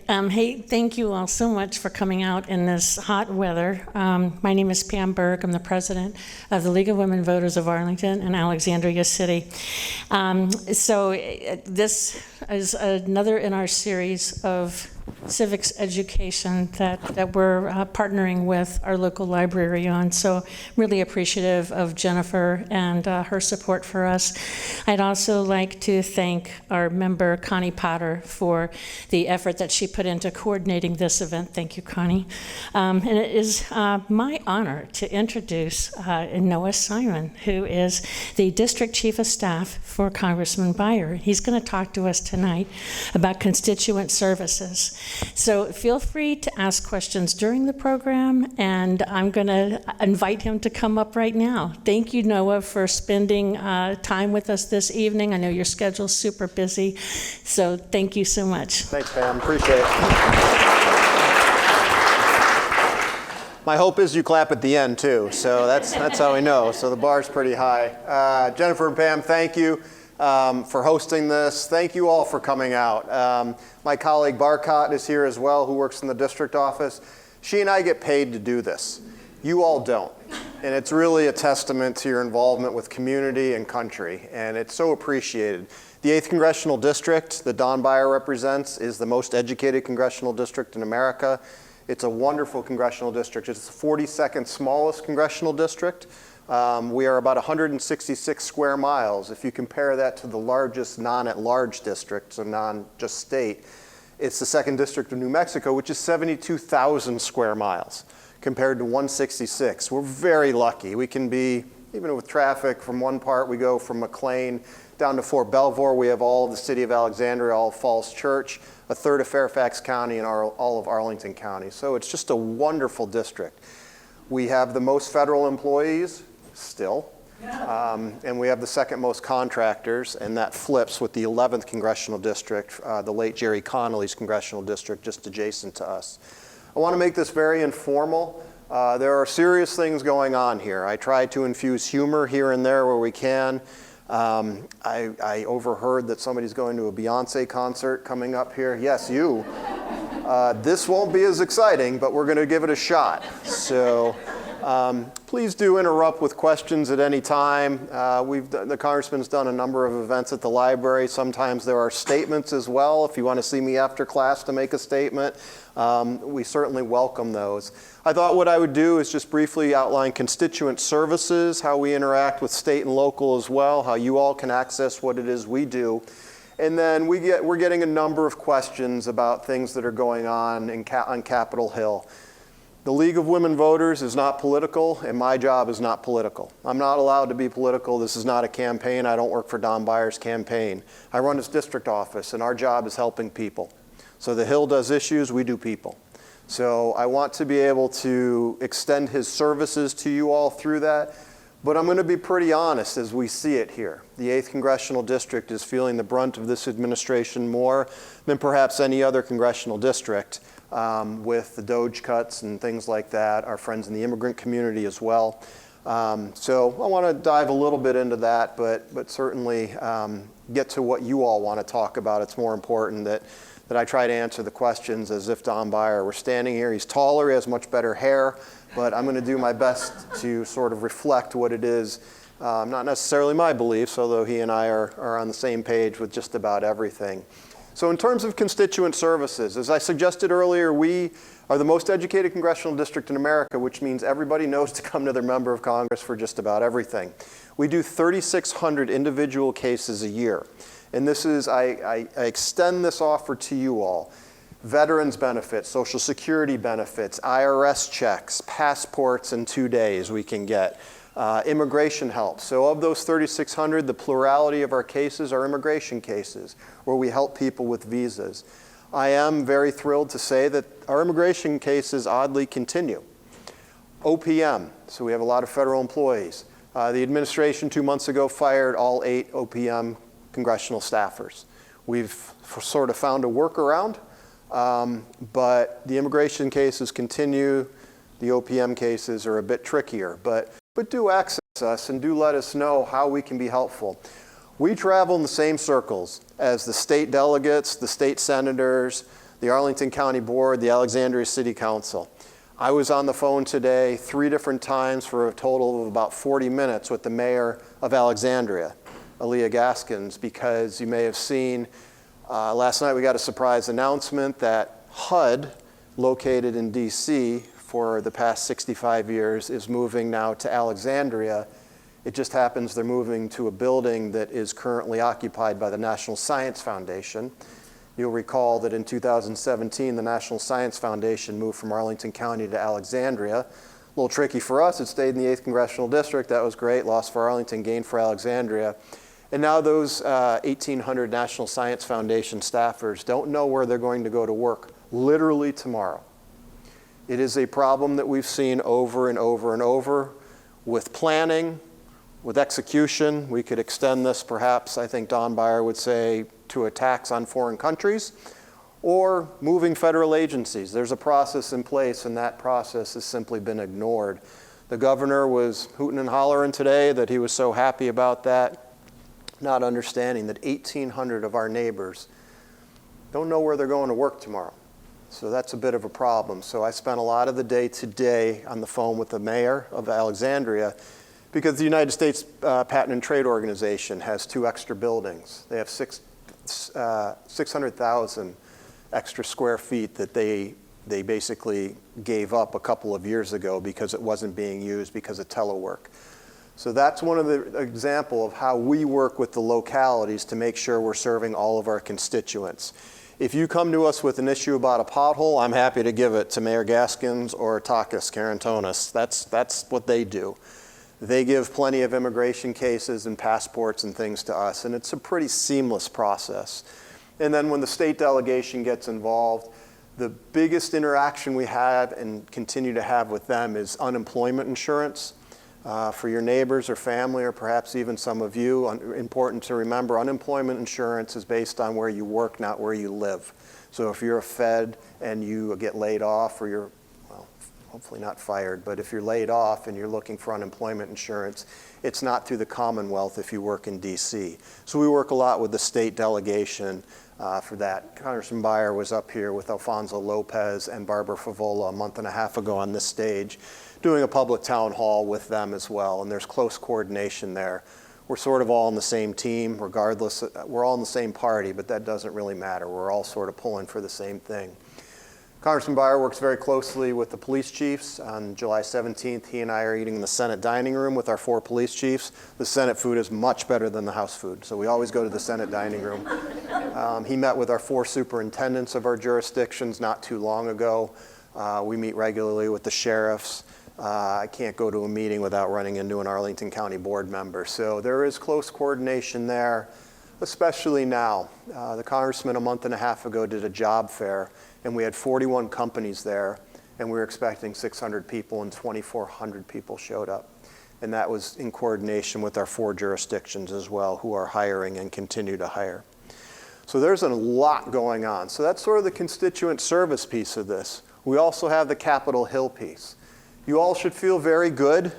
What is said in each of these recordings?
Hey, thank you all so much for coming out in this hot weather. My name is Pam Berg. I'm the president of the League of Women Voters of Arlington and Alexandria City. This is another in our series of civics education that we're partnering with our local library on. So really appreciative of Jennifer and her support for us. I'd also like to thank our member Connie Potter for the effort that she put into coordinating this event. Thank you, Connie. And it is my honor to introduce Noah Simon, who is the District Chief of Staff for Congressman Beyer. He's going to talk to us tonight about constituent services. So feel free to ask questions during the program, and I'm going to invite him to come up right now. Thank you, Noah, for spending time with us this evening. I know your schedule's super busy, so thank you so much. Thanks, Pam. Appreciate it. My hope is you clap at the end, too, so that's how we know. So the bar's pretty high. Jennifer and Pam, thank you for hosting this. Thank you all for coming out. My colleague Barcott is here as well, who works in the district office. She and I get paid to do this. You all don't. And it's really a testament to your involvement with community and country, and it's so appreciated. The 8th Congressional District that Don Beyer represents is the most educated congressional district in America. It's a wonderful congressional district. It's the 42nd smallest congressional district. We are about 166 square miles. If you compare that to the largest non-at-large district, so non-just state, it's the 2nd District of New Mexico, which is 72,000 square miles compared to 166. We're very lucky. We can be, even with traffic from one part, we go from McLean down to Fort Belvoir. We have all of the city of Alexandria, all of Falls Church, a third of Fairfax County, and all of Arlington County. So it's just a wonderful district. We have the most federal employees, still, and we have the 2nd most contractors, and that flips with the 11th Congressional District, the late Jerry Connolly's Congressional District, just adjacent to us. I want to make this very informal. There are serious things going on here. I try to infuse humor here and there where we can. I overheard that somebody's going to a Beyonce concert coming up here. Yes, you. This won't be as exciting, but we're going to give it a shot. So please do interrupt with questions at any time. The Congressman's done a number of events at the library. Sometimes there are statements as well. If you want to see me after class to make a statement, we certainly welcome those. I thought what I would do is just briefly outline constituent services, how we interact with state and local as well, how you all can access what it is we do. And then we're getting a number of questions about things that are going on on Capitol Hill. The League of Women Voters is not political, and my job is not political. I'm not allowed to be political. This is not a campaign. I don't work for Don Beyer's campaign. I run his district office, and our job is helping people. So the Hill does issues, we do people. So I want to be able to extend his services to you all through that. But I'm going to be pretty honest as we see it here. The 8th Congressional District is feeling the brunt of this administration more than perhaps any other congressional district, with the DOGE cuts and things like that, our friends in the immigrant community as well. So I want to dive a little bit into that, but certainly get to what you all want to talk about. It's more important that I try to answer the questions as if Don Beyer were standing here. He's taller, he has much better hair, but I'm going to do my best to sort of reflect what it is, not necessarily my beliefs, although he and I are on the same page with just about everything. So in terms of constituent services, as I suggested earlier, we are the most educated congressional district in America, which means everybody knows to come to their member of Congress for just about everything. We do 3,600 individual cases a year. And this is, I extend this offer to you all. Veterans benefits, Social Security benefits, IRS checks, passports in 2 days we can get, immigration help. So of those 3,600, the plurality of our cases are immigration cases where we help people with visas. I am very thrilled to say that our immigration cases oddly continue. OPM, so we have a lot of federal employees. The administration 2 months ago fired all 8 OPM congressional staffers. We've sort of found a workaround, but the immigration cases continue. The OPM cases are a bit trickier, but do access us and do let us know how we can be helpful. We travel in the same circles as the state delegates, the state senators, the Arlington County Board, the Alexandria City Council. I was on the phone today 3 different times for a total of about 40 minutes with the mayor of Alexandria, Aaliyah Gaskins, because you may have seen last night we got a surprise announcement that HUD, located in DC for the past 65 years, is moving now to Alexandria. It just happens they're moving to a building that is currently occupied by the National Science Foundation. You'll recall that in 2017, the National Science Foundation moved from Arlington County to Alexandria. A little tricky for us. It stayed in the 8th Congressional District. That was great. Lost for Arlington, gained for Alexandria. And now those 1,800 National Science Foundation staffers don't know where they're going to go to work literally tomorrow. It is a problem that we've seen over and over and over with planning, with execution. We could extend this perhaps, I think Don Beyer would say, to attacks on foreign countries, or moving federal agencies. There's a process in place, and that process has simply been ignored. The governor was hooting and hollering today that he was so happy about that, not understanding that 1,800 of our neighbors don't know where they're going to work tomorrow. So that's a bit of a problem. So I spent a lot of the day today on the phone with the mayor of Alexandria, because the United States Patent and Trade Organization has 2 extra buildings. They have 600,000 extra square feet that they basically gave up a couple of years ago because it wasn't being used because of telework. So that's one of the example of how we work with the localities to make sure we're serving all of our constituents. If you come to us with an issue about a pothole, I'm happy to give it to Mayor Gaskins or Takis Karantonis. That's what they do. They give plenty of immigration cases and passports and things to us, and it's a pretty seamless process. And then when the state delegation gets involved, the biggest interaction we have and continue to have with them is unemployment insurance. For your neighbors or family, or perhaps even some of you, important to remember, unemployment insurance is based on where you work, not where you live. So if you're a Fed and you get laid off, or you're hopefully not fired, but if you're laid off and you're looking for unemployment insurance, it's not through the Commonwealth if you work in DC. So we work a lot with the state delegation for that. Congressman Beyer was up here with Alfonso Lopez and Barbara Favola a month and a half ago on this stage, doing a public town hall with them as well, and there's close coordination there. We're sort of all on the same team, regardless, we're all in the same party, but that doesn't really matter. We're all sort of pulling for the same thing. Congressman Beyer works very closely with the police chiefs. On July 17th, he and I are eating in the Senate dining room with our 4 police chiefs. The Senate food is much better than the House food, so we always go to the Senate dining room. He met with our 4 superintendents of our jurisdictions not too long ago. We meet regularly with the sheriffs. I can't go to a meeting without running into an Arlington County board member. So there is close coordination there, especially now. The congressman a month and a half ago did a job fair, and we had 41 companies there, and we were expecting 600 people, and 2,400 people showed up. And that was in coordination with our 4 jurisdictions as well, who are hiring and continue to hire. So there's a lot going on. So that's sort of the constituent service piece of this. We also have the Capitol Hill piece. You all should feel very good.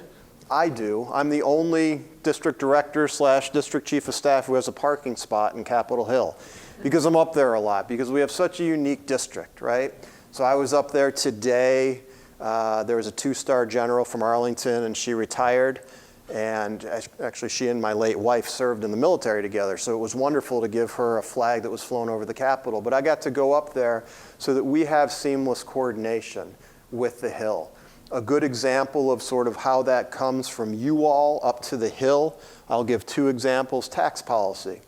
I do. I'm the only district director / district chief of staff who has a parking spot in Capitol Hill, because I'm up there a lot, because we have such a unique district, right? So I was up there today. There was a 2-star general from Arlington, and she retired. And actually, she and my late wife served in the military together. So it was wonderful to give her a flag that was flown over the Capitol. But I got to go up there so that we have seamless coordination with the Hill. A good example of sort of how that comes from you all up to the Hill, I'll give 2 examples. Tax policy.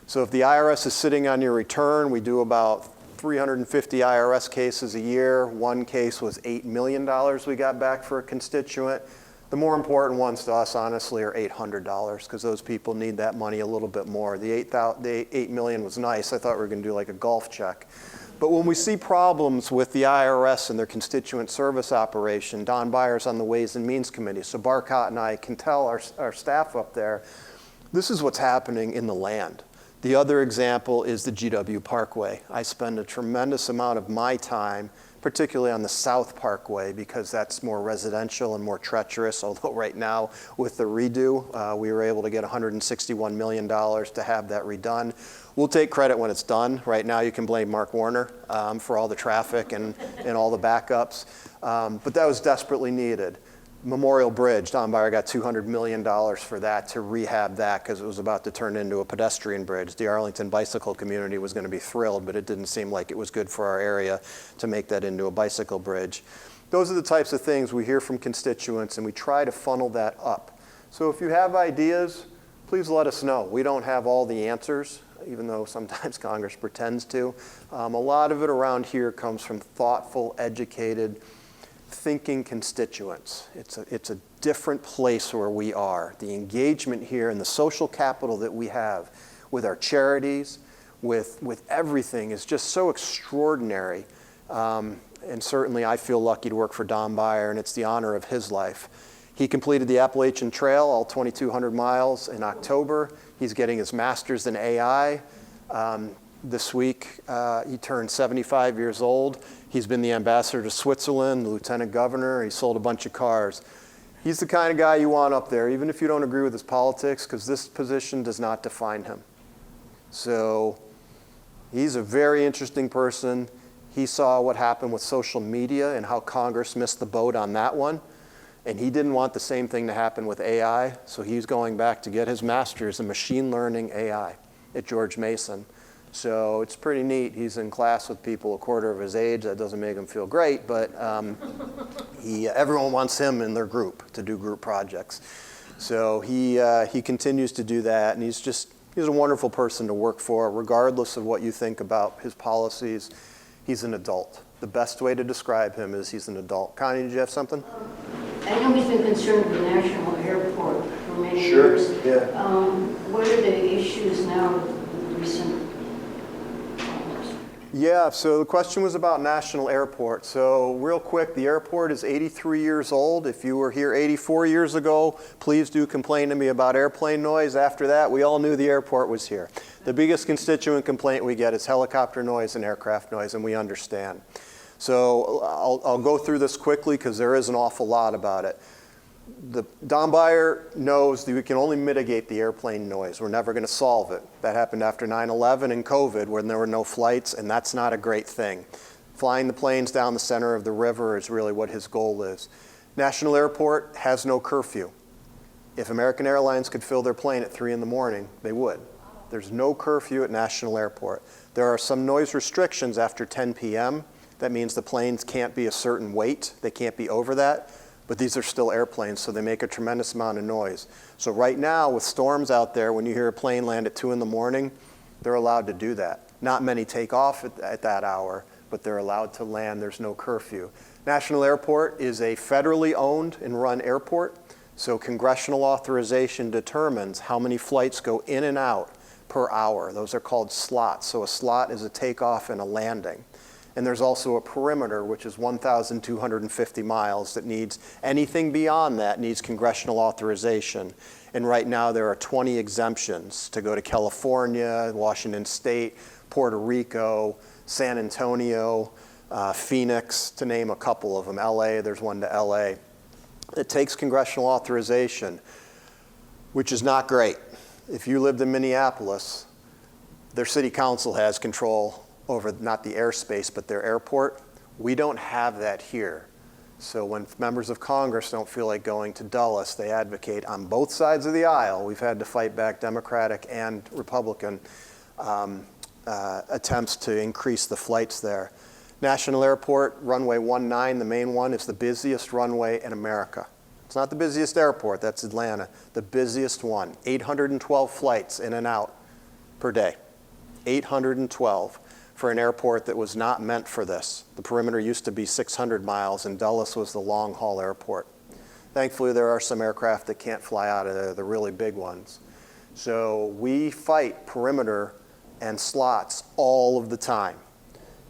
So if the IRS is sitting on your return, we do about 350 IRS cases a year. One case was $8 million we got back for a constituent. The more important ones to us, honestly, are $800, because those people need that money a little bit more. The $8 million was nice. I thought we were going to do like a golf check. But when we see problems with the IRS and their constituent service operation, Don Beyer's on the Ways and Means Committee, so Barcott and I can tell our staff up there, this is what's happening in the land. The other example is the GW Parkway. I spend a tremendous amount of my time particularly on the South Parkway, because that's more residential and more treacherous, although right now with the redo, we were able to get $161 million to have that redone. We'll take credit when it's done. Right now you can blame Mark Warner for all the traffic and all the backups, but that was desperately needed. Memorial Bridge, Don Beyer got $200 million for that to rehab that because it was about to turn into a pedestrian bridge. The Arlington bicycle community was going to be thrilled, but it didn't seem like it was good for our area to make that into a bicycle bridge. Those are the types of things we hear from constituents, and we try to funnel that up. So if you have ideas, please let us know. We don't have all the answers, even though sometimes Congress pretends to. A lot of it around here comes from thoughtful, educated, thinking constituents. It's a different place where we are. The engagement here and the social capital that we have with our charities, with everything is just so extraordinary. And certainly I feel lucky to work for Don Beyer, and it's the honor of his life. He completed the Appalachian Trail, all 2,200 miles in October. He's getting his master's in AI. This week, he turned 75 years old. He's been the ambassador to Switzerland, the lieutenant governor. He sold a bunch of cars. He's the kind of guy you want up there, even if you don't agree with his politics, because this position does not define him. So he's a very interesting person. He saw what happened with social media and how Congress missed the boat on that one. And he didn't want the same thing to happen with AI, so he's going back to get his master's in machine learning AI at George Mason. So it's pretty neat. He's in class with people a quarter of his age. That doesn't make him feel great, but everyone wants him in their group to do group projects. So he continues to do that, and he's a wonderful person to work for, regardless of what you think about his policies. He's an adult. The best way to describe him is he's an adult. Connie, did you have something? I know he's been concerned with the National Airport for many years. Yeah. What are the issues now with the recent? Yeah, so the question was about National Airport. So real quick, the airport is 83 years old. If you were here 84 years ago, please do complain to me about airplane noise. After that, we all knew the airport was here. The biggest constituent complaint we get is helicopter noise and aircraft noise, and we understand. So I'll go through this quickly because there is an awful lot about it. Don Beyer knows that we can only mitigate the airplane noise. We're never going to solve it. That happened after 9/11 and COVID when there were no flights, and that's not a great thing. Flying the planes down the center of the river is really what his goal is. National Airport has no curfew. If American Airlines could fill their plane at 3 in the morning, they would. There's no curfew at National Airport. There are some noise restrictions after 10 p.m. That means the planes can't be a certain weight. They can't be over that. But these are still airplanes, so they make a tremendous amount of noise. So right now, with storms out there, when you hear a plane land at 2 in the morning, they're allowed to do that. Not many take off at that hour, but they're allowed to land. There's no curfew. National Airport is a federally owned and run airport, so congressional authorization determines how many flights go in and out per hour. Those are called slots. So a slot is a takeoff and a landing. And there's also a perimeter, which is 1,250 miles, that needs anything beyond that needs congressional authorization. And right now there are 20 exemptions to go to California, Washington State, Puerto Rico, San Antonio, Phoenix, to name a couple of them. LA, there's one to LA. It takes congressional authorization, which is not great. If you lived in Minneapolis, their city council has control over not the airspace, but their airport. We don't have that here. So when members of Congress don't feel like going to Dulles, they advocate on both sides of the aisle. We've had to fight back Democratic and Republican attempts to increase the flights there. National Airport, runway 19, the main one, is the busiest runway in America. It's not the busiest airport, that's Atlanta. The busiest one, 812 flights in and out per day. 812. For an airport that was not meant for this. The perimeter used to be 600 miles, and Dulles was the long-haul airport. Thankfully, there are some aircraft that can't fly out of there, the really big ones. So we fight perimeter and slots all of the time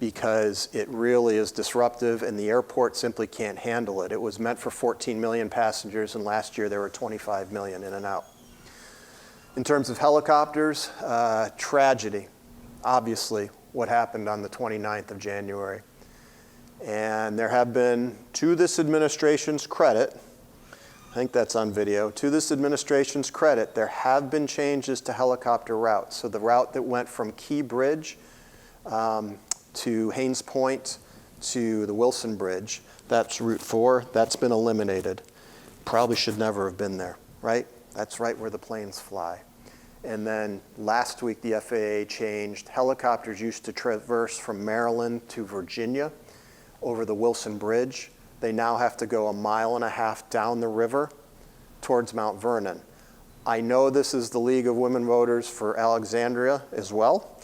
because it really is disruptive, and the airport simply can't handle it. It was meant for 14 million passengers, and last year there were 25 million in and out. In terms of helicopters, tragedy, obviously, what happened on the 29th of January. And there have been, to this administration's credit, I think that's on video, to this administration's credit, there have been changes to helicopter routes. So the route that went from Key Bridge to Haynes Point to the Wilson Bridge, that's Route 4, that's been eliminated. Probably should never have been there, right? That's right where the planes fly. And then last week, the FAA changed. Helicopters used to traverse from Maryland to Virginia over the Wilson Bridge. They now have to go 1.5 miles down the river towards Mount Vernon. I know this is the League of Women Voters for Alexandria as well,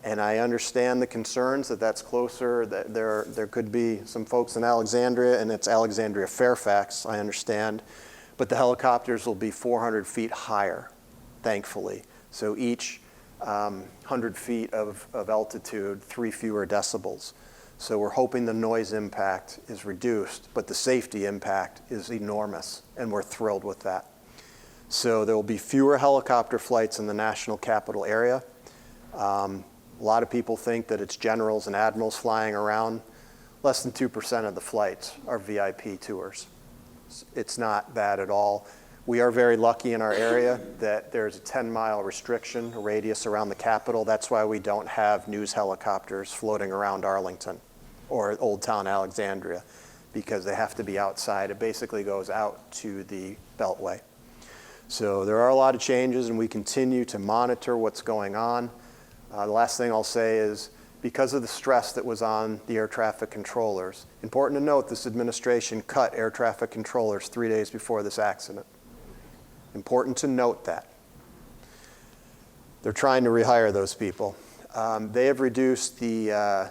and I understand the concerns that that's closer, that there could be some folks in Alexandria, and it's Alexandria Fairfax, I understand, but the helicopters will be 400 feet higher, thankfully. So each 100 feet of altitude, 3 fewer decibels. So we're hoping the noise impact is reduced, but the safety impact is enormous, and we're thrilled with that. So there will be fewer helicopter flights in the national capital area. A lot of people think that it's generals and admirals flying around. Less than 2% of the flights are VIP tours. It's not bad at all. We are very lucky in our area that there's a 10-mile restriction, a radius around the Capitol. That's why we don't have news helicopters floating around Arlington or Old Town Alexandria, because they have to be outside. It basically goes out to the Beltway. So there are a lot of changes, and we continue to monitor what's going on. The last thing I'll say is, because of the stress that was on the air traffic controllers, important to note this administration cut air traffic controllers 3 days before this accident. Important to note that. They're trying to rehire those people. They have reduced the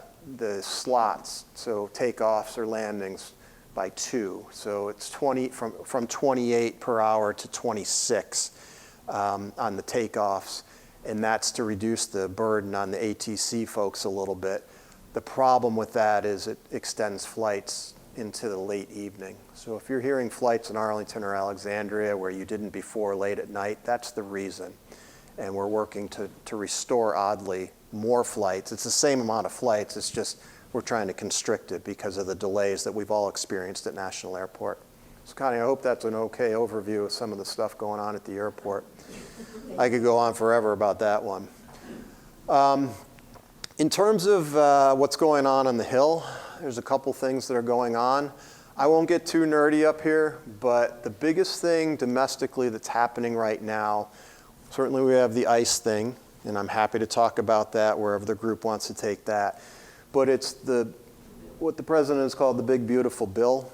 slots, so takeoffs or landings, by 2. So it's 20 from 28 per hour to 26 on the takeoffs, and that's to reduce the burden on the ATC folks a little bit. The problem with that is it extends flights into the late evening. So if you're hearing flights in Arlington or Alexandria where you didn't before late at night, that's the reason. And we're working to restore, oddly, more flights. It's the same amount of flights, it's just we're trying to constrict it because of the delays that we've all experienced at National Airport. So Connie, I hope that's an okay overview of some of the stuff going on at the airport. I could go on forever about that one. In terms of what's going on the Hill, there's a couple things that are going on. I won't get too nerdy up here, but the biggest thing domestically that's happening right now, certainly we have the ICE thing, and I'm happy to talk about that wherever the group wants to take that. But it's what the president has called the big beautiful bill.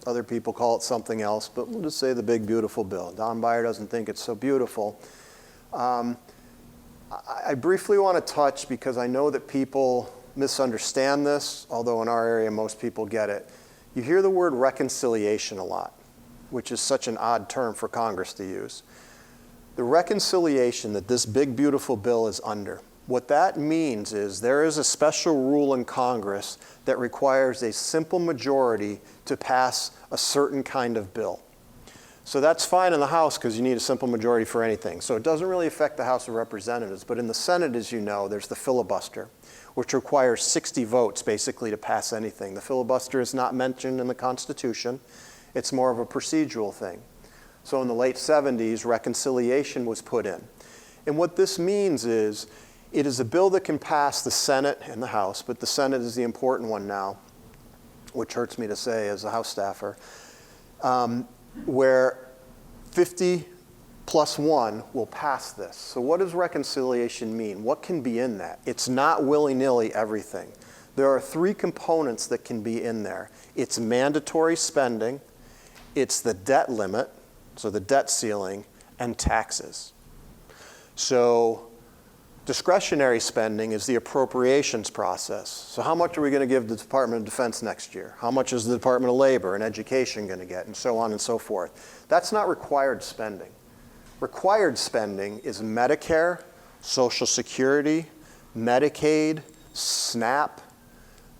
Other people call it something else, but we'll just say the big beautiful bill. Don Beyer doesn't think it's so beautiful. I briefly want to touch, because I know that people misunderstand this, although in our area most people get it. You hear the word reconciliation a lot, which is such an odd term for Congress to use. The reconciliation that this big beautiful bill is under, what that means is there is a special rule in Congress that requires a simple majority to pass a certain kind of bill. So that's fine in the House because you need a simple majority for anything. So it doesn't really affect the House of Representatives. But in the Senate, as you know, there's the filibuster, which requires 60 votes basically to pass anything. The filibuster is not mentioned in the Constitution. It's more of a procedural thing. So in the late 70s, reconciliation was put in. And what this means is it is a bill that can pass the Senate and the House, but the Senate is the important one now, which hurts me to say as a House staffer, where 50 plus 1 will pass this. So what does reconciliation mean? What can be in that? It's not willy-nilly everything. There are 3 components that can be in there. It's mandatory spending, it's the debt limit, so the debt ceiling, and taxes. So discretionary spending is the appropriations process. So how much are we going to give the Department of Defense next year? How much is the Department of Labor and Education going to get, and so on and so forth? That's not required spending. Required spending is Medicare, Social Security, Medicaid, SNAP,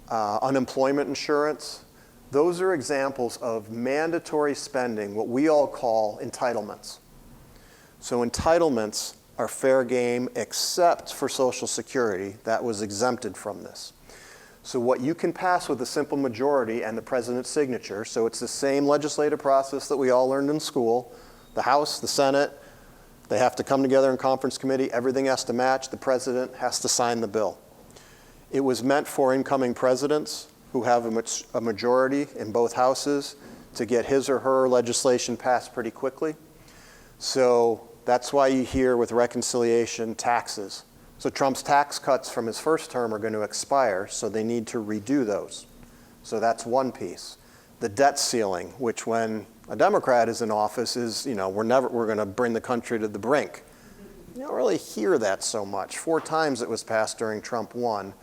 unemployment insurance. Those are examples of mandatory spending, what we all call entitlements. So entitlements are fair game except for Social Security. That was exempted from this. So what you can pass with a simple majority and the president's signature, so it's the same legislative process that we all learned in school, the House, the Senate, they have to come together in conference committee, everything has to match, the president has to sign the bill. It was meant for incoming presidents who have a majority in both houses to get his or her legislation passed pretty quickly. So that's why you hear with reconciliation taxes. So Trump's tax cuts from his first term are going to expire, so they need to redo those. So that's one piece. The debt ceiling, which when a Democrat is in office is, we're going to bring the country to the brink. You don't really hear that so much. 4 times it was passed during Trump 1.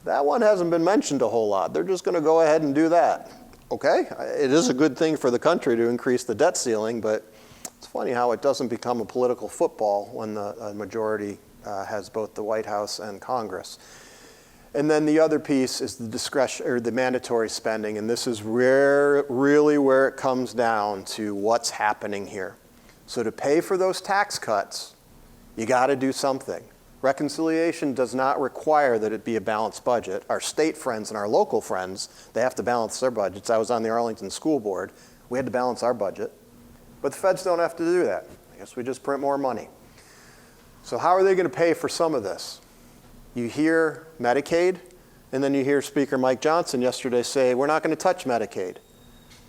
That one hasn't been mentioned a whole lot. They're just going to go ahead and do that. Okay, it is a good thing for the country to increase the debt ceiling, but it's funny how it doesn't become a political football when the majority has both the White House and Congress. And then the other piece is the discretion or the mandatory spending, and this is really where it comes down to what's happening here. So to pay for those tax cuts, you got to do something. Reconciliation does not require that it be a balanced budget. Our state friends and our local friends, they have to balance their budgets. I was on the Arlington School Board. We had to balance our budget. But the feds don't have to do that. I guess we just print more money. So how are they going to pay for some of this? You hear Medicaid, and then you hear Speaker Mike Johnson yesterday say, we're not going to touch Medicaid.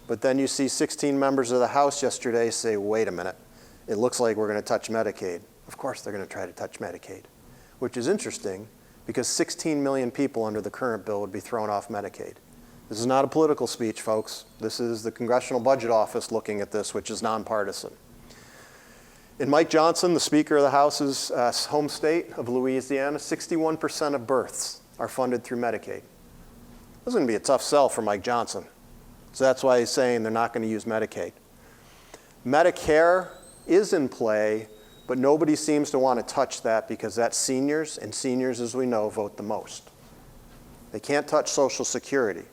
But then you see 16 members of the House yesterday say, wait a minute, it looks like we're going to touch Medicaid. Of course they're going to try to touch Medicaid, which is interesting because 16 million people under the current bill would be thrown off Medicaid. This is not a political speech, folks. This is the Congressional Budget Office looking at this, which is nonpartisan. In Mike Johnson, the Speaker of the House's home state of Louisiana, 61% of births are funded through Medicaid. This is going to be a tough sell for Mike Johnson. So that's why he's saying they're not going to use Medicaid. Medicare is in play, but nobody seems to want to touch that because that's seniors, and seniors, as we know, vote the most. They can't touch Social Security.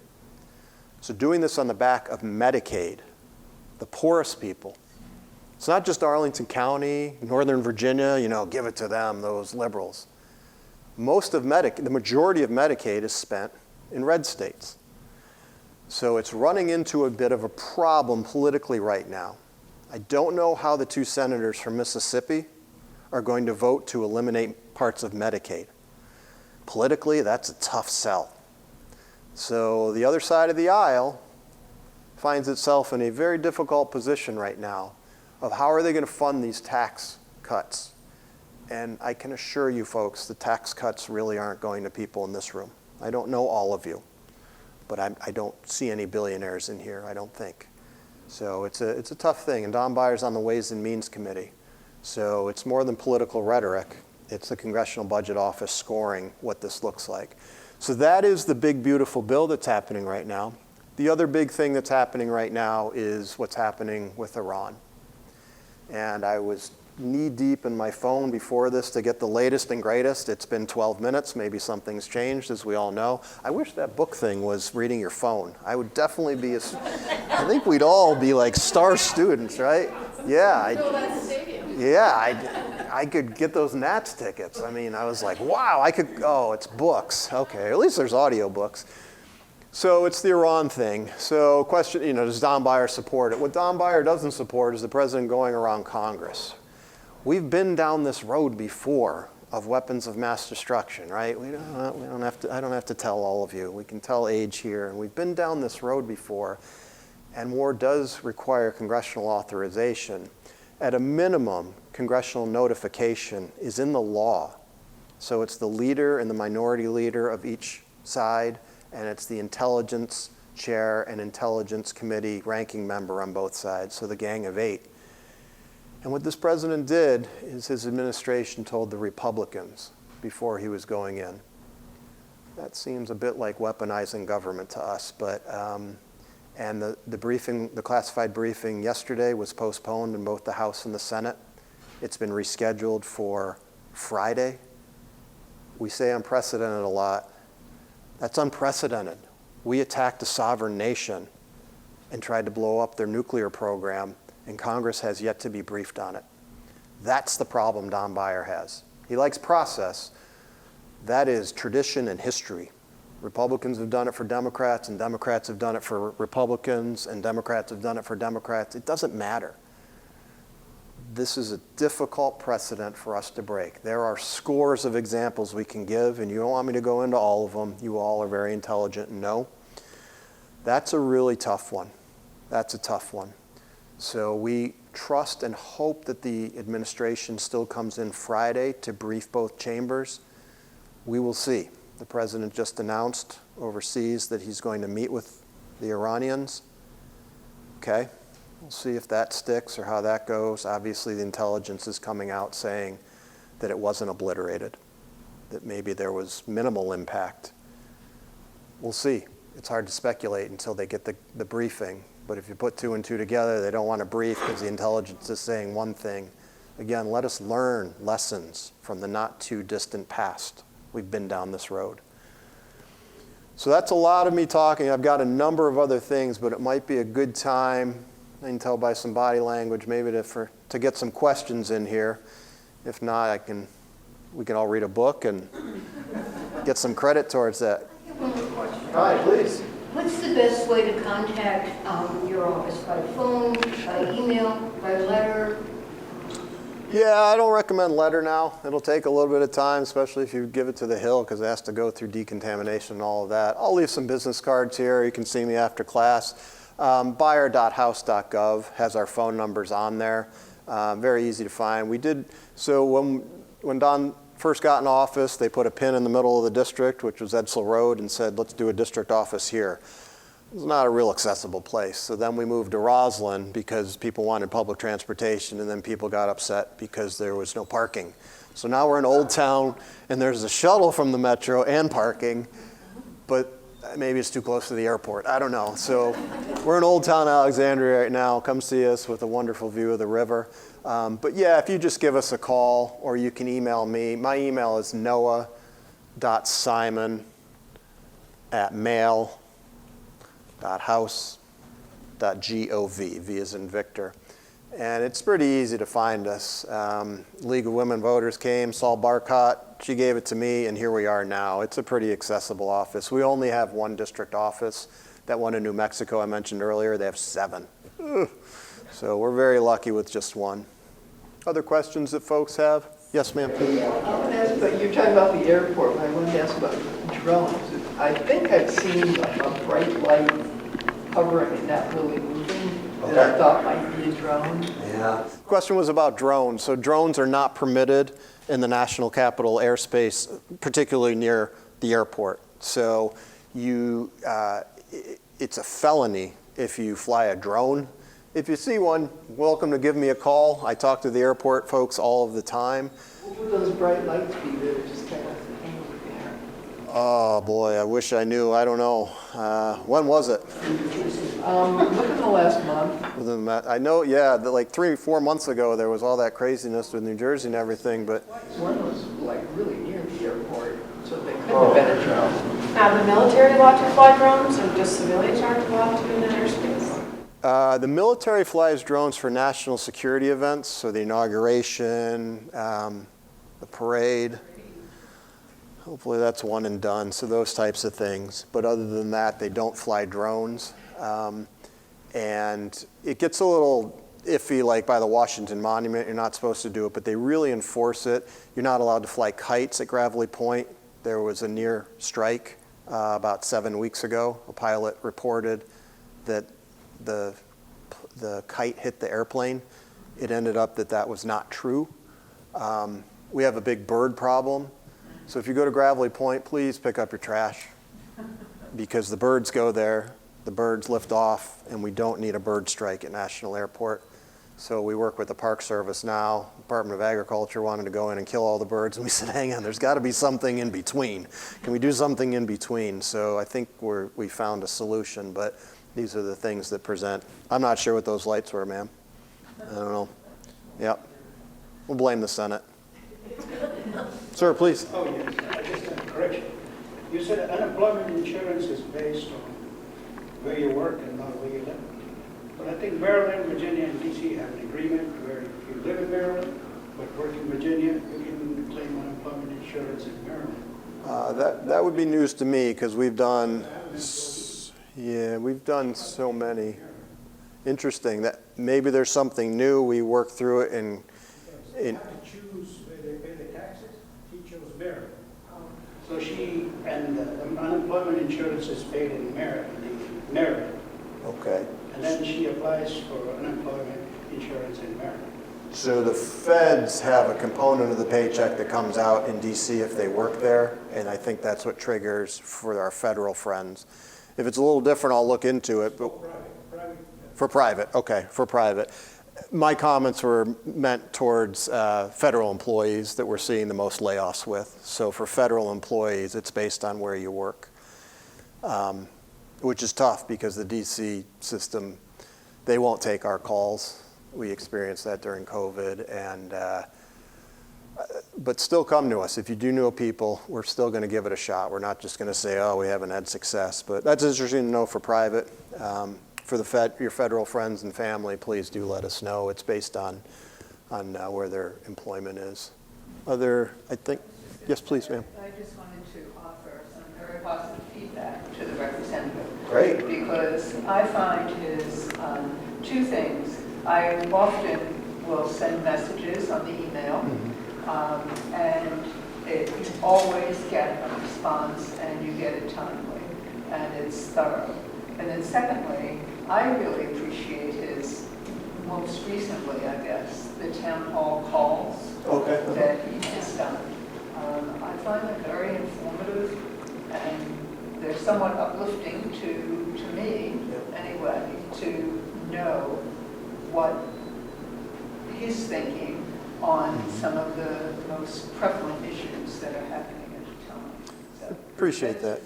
So doing this on the back of Medicaid, the poorest people, it's not just Arlington County, Northern Virginia, give it to them, those liberals. The majority of Medicaid is spent in red states. So it's running into a bit of a problem politically right now. I don't know how the 2 senators from Mississippi are going to vote to eliminate parts of Medicaid. Politically, that's a tough sell. So the other side of the aisle finds itself in a very difficult position right now of how are they going to fund these tax cuts. And I can assure you folks, the tax cuts really aren't going to people in this room. I don't know all of you, but I don't see any billionaires in here, I don't think. So it's a tough thing, and Don Beyer's on the Ways and Means Committee. So it's more than political rhetoric. It's the Congressional Budget Office scoring what this looks like. So that is the big, beautiful bill that's happening right now. The other big thing that's happening right now is what's happening with Iran. And I was knee-deep in my phone before this to get the latest and greatest. It's been 12 minutes. Maybe something's changed, as we all know. I wish that book thing was reading your phone. I would definitely be I think we'd all be like star students, right? Yeah. I could get those Nats tickets. I mean, I was like, wow, it's books. Okay, at least there's audio books. So it's the Iran thing. So question, does Don Beyer support it? What Don Beyer doesn't support is the president going around Congress. We've been down this road before of weapons of mass destruction, right? I don't have to tell all of you. We can tell age here. And we've been down this road before. And war does require congressional authorization. At a minimum, congressional notification is in the law. So it's the leader and the minority leader of each side, and it's the intelligence chair and intelligence committee ranking member on both sides, so the gang of 8. And what this president did is his administration told the Republicans before he was going in. That seems a bit like weaponizing government to us, but and the classified briefing yesterday was postponed in both the House and the Senate. It's been rescheduled for Friday. We say unprecedented a lot. That's unprecedented. We attacked a sovereign nation and tried to blow up their nuclear program, and Congress has yet to be briefed on it. That's the problem Don Beyer has. He likes process. That is tradition and history. Republicans have done it for Democrats, and Democrats have done it for Republicans, and Democrats have done it for Democrats. It doesn't matter. This is a difficult precedent for us to break. There are scores of examples we can give, and you don't want me to go into all of them. You all are very intelligent and know. That's a really tough one. That's a tough one. So we trust and hope that the administration still comes in Friday to brief both chambers. We will see. The president just announced overseas that he's going to meet with the Iranians. Okay, we'll see if that sticks or how that goes. Obviously, the intelligence is coming out saying that it wasn't obliterated, that maybe there was minimal impact. We'll see. It's hard to speculate until they get the briefing. But if you put two and two together, they don't want to brief because the intelligence is saying one thing. Again, let us learn lessons from the not too distant past. We've been down this road. So that's a lot of me talking. I've got a number of other things, but it might be a good time, I can tell by some body language, maybe to get some questions in here. If not, we can all read a book and get some credit towards that. I have one more question. Hi, please. What's the best way to contact your office? By phone, by email, by letter? Yeah, I don't recommend letter now. It'll take a little bit of time, especially if you give it to the Hill, because it has to go through decontamination and all of that. I'll leave some business cards here. You can see me after class. Beyer.house.gov has our phone numbers on there. Very easy to find. So when Don first got in office, they put a pin in the middle of the district, which was Edsel Road, and said, let's do a district office here. It was not a real accessible place. So then we moved to Roslyn because people wanted public transportation, and then people got upset because there was no parking. So now we're in Old Town, and there's a shuttle from the metro and parking, but maybe it's too close to the airport. I don't know. So we're in Old Town, Alexandria right now. Come see us with a wonderful view of the river. But yeah, if you just give us a call, or you can email me. My email is noah.simon@mail.house.gov, V as in Victor. And it's pretty easy to find us. League of Women Voters came, Saul Barcott, she gave it to me, and here we are now. It's a pretty accessible office. We only have one district office. That one in New Mexico I mentioned earlier, they have 7. Ugh. So we're very lucky with just one. Other questions that folks have? Yes, ma'am. I want to ask, but you're talking about the airport, but I wanted to ask about drones. I think I've seen a bright light hovering and not really moving that I thought might be a drone. Yeah. The question was about drones. So drones are not permitted in the National Capital airspace, particularly near the airport. So it's a felony if you fly a drone. If you see one, welcome to give me a call. I talk to the airport folks all of the time. What would those bright lights be that are just kind of hanging there? Oh boy, I wish I knew. I don't know. When was it? Within the last month. I know, yeah, like 3 or 4 months ago there was all that craziness with New Jersey and everything, but One was like really near the airport, so they couldn't have been a drone. The military allowed to fly drones, or just civilians aren't allowed to in that airspace? the military flies drones for national security events, so the inauguration, the parade. Hopefully that's one and done, so those types of things. But other than that, they don't fly drones. And it gets a little iffy, like by the Washington Monument, you're not supposed to do it, but they really enforce it. You're not allowed to fly kites at Gravelly Point. There was a near strike about 7 weeks ago. A pilot reported that the kite hit the airplane. It ended up that was not true. We have a big bird problem. So if you go to Gravelly Point, please pick up your trash because the birds go there, the birds lift off, and we don't need a bird strike at National Airport. So we work with the Park Service now. Department of Agriculture wanted to go in and kill all the birds, and we said, hang on, there's got to be something in between. Can we do something in between? So I think we found a solution, but these are the things that present. I'm not sure what those lights were, ma'am. I don't know. Yep. We'll blame the Senate. Sir, please. Oh, yes, I just have a correction. You said unemployment insurance is based on where you work and not where you live. But I think Maryland, Virginia, and D.C. have an agreement where if you live in Maryland but work in Virginia, you can claim unemployment insurance in Maryland. That would be news to me because we've done so many. Interesting that maybe there's something new. We work through it and. They have to choose where they pay the taxes. She chose Maryland. So she, and the unemployment insurance is paid in Maryland. Okay. And then she applies for unemployment insurance in Maryland. So the feds have a component of the paycheck that comes out in DC if they work there, and I think that's what triggers for our federal friends. If it's a little different, I'll look into it. But for private, okay, for private. My comments were meant towards federal employees that we're seeing the most layoffs with. So for federal employees, it's based on where you work, which is tough because the DC system, they won't take our calls. We experienced that during COVID, and but still come to us. If you do know people, we're still going to give it a shot. We're not just going to say, oh, we haven't had success. But that's interesting to know for private. For your federal friends and family, please do let us know. It's based on where their employment is. Yes, please, ma'am. I just wanted to offer some very positive feedback to the representative. Great. Because I find his two things. I often will send messages on the email, and you always get a response, and you get it timely, and it's thorough. And then secondly, I really appreciate his, most recently, I guess, the town hall calls that he has done. I find them very informative, and they're somewhat uplifting to me, anyway, to know what he's thinking on some of the most prevalent issues that are happening at the time. So, Appreciate that.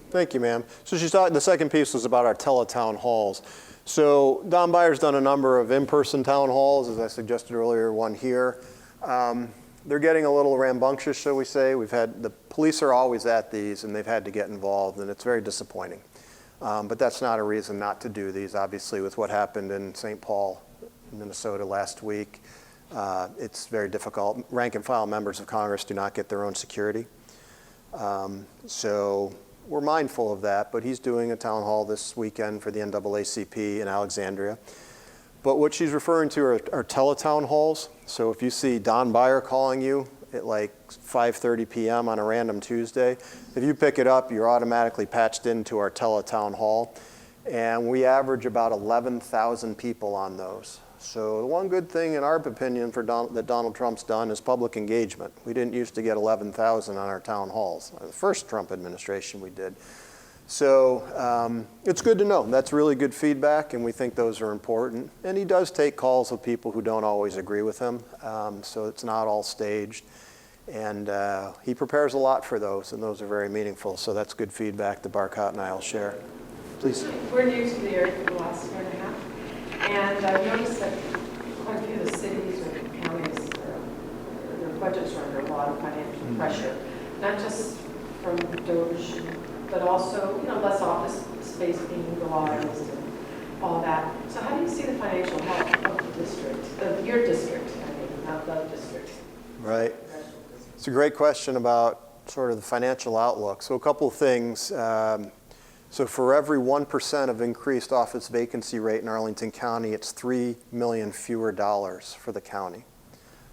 Thank you, ma'am. So she's talking, the second piece was about our teletown halls. So Don Beyer's done a number of in-person town halls, as I suggested earlier, one here. They're getting a little rambunctious, shall we say. The police are always at these, and they've had to get involved, and it's very disappointing. But that's not a reason not to do these, obviously, with what happened in St. Paul, Minnesota last week. It's very difficult. Rank and file members of Congress do not get their own security. So we're mindful of that, but he's doing a town hall this weekend for the NAACP in Alexandria. But what she's referring to are teletown halls. So if you see Don Beyer calling you at like 5:30 p.m. on a random Tuesday, if you pick it up, you're automatically patched into our teletown hall. And we average about 11,000 people on those. So the one good thing, in our opinion, that Donald Trump's done is public engagement. We didn't used to get 11,000 on our town halls. The first Trump administration we did. So it's good to know. That's really good feedback, and we think those are important. And he does take calls of people who don't always agree with him, so it's not all staged. And he prepares a lot for those, and those are very meaningful. So that's good feedback that Barcott and I will share. Please. We're new to the area for the last year and a half, and I've noticed that quite a few of the cities or counties, their budgets are under a lot of financial pressure, not just from DOGE, but also, less office space being utilized and all that. So how do you see the financial health of the district, of your district, not the district? Right. It's a great question about sort of the financial outlook. So a couple of things. So for every 1% of increased office vacancy rate in Arlington County, it's $3 million fewer dollars for the county.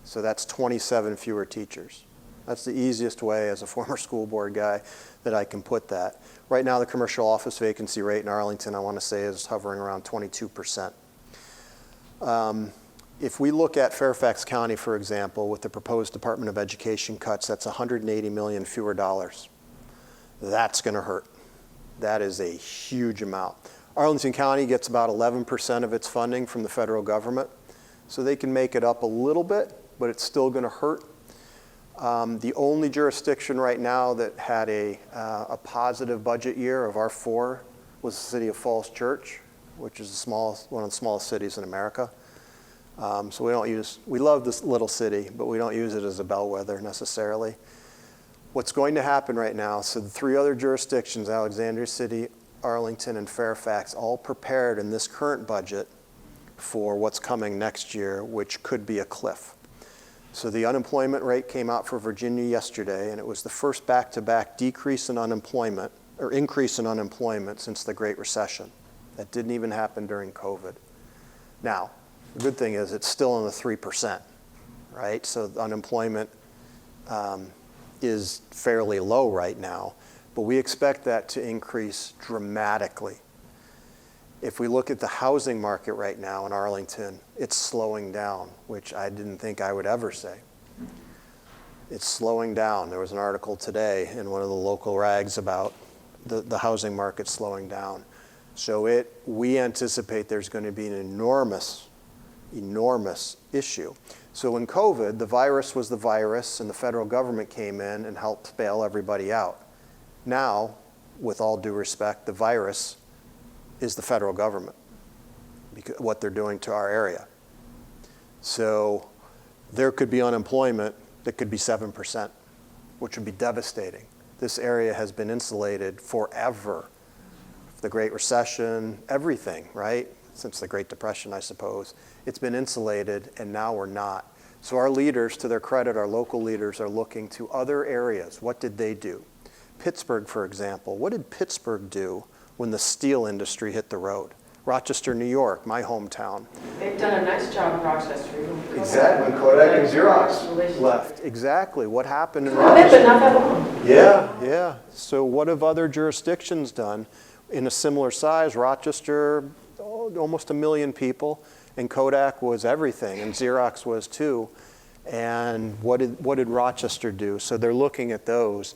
So that's 27 fewer teachers. That's the easiest way as a former school board guy that I can put that. Right now, the commercial office vacancy rate in Arlington, I want to say, is hovering around 22%. If we look at Fairfax County, for example, with the proposed Department of Education cuts, that's $180 million fewer dollars. That's going to hurt. That is a huge amount. Arlington County gets about 11% of its funding from the federal government, so they can make it up a little bit, but it's still going to hurt. The only jurisdiction right now that had a positive budget year of our four was the city of Falls Church, which is one of the smallest cities in America. So we love this little city, but we don't use it as a bellwether necessarily. What's going to happen right now, so the three other jurisdictions, Alexandria City, Arlington, and Fairfax, all prepared in this current budget for what's coming next year, which could be a cliff. So the unemployment rate came out for Virginia yesterday, and it was the first back-to-back decrease in unemployment, or increase in unemployment since the Great Recession. That didn't even happen during COVID. Now, the good thing is it's still in the 3%, right? So the unemployment is fairly low right now, but we expect that to increase dramatically. If we look at the housing market right now in Arlington, it's slowing down, which I didn't think I would ever say. It's slowing down. There was an article today in one of the local rags about the housing market slowing down. So we anticipate there's going to be an enormous issue. So in COVID, the virus was the virus, and the federal government came in and helped bail everybody out. Now, with all due respect, the virus is the federal government, because what they're doing to our area. So there could be unemployment that could be 7%, which would be devastating. This area has been insulated forever. The Great Recession, everything, right? Since the Great Depression, I suppose. It's been insulated, and now we're not. So our leaders, to their credit, our local leaders are looking to other areas. What did they do? Pittsburgh, for example. What did Pittsburgh do when the steel industry hit the road? Rochester, New York, my hometown. They've done a nice job in Rochester. Exactly, when Kodak and Xerox left. Exactly, what happened in They've been Rochester? not that long. Yeah. So what have other jurisdictions done in a similar size? Rochester, almost 1 million people, and Kodak was everything, and Xerox was too. And what did Rochester do? So they're looking at those.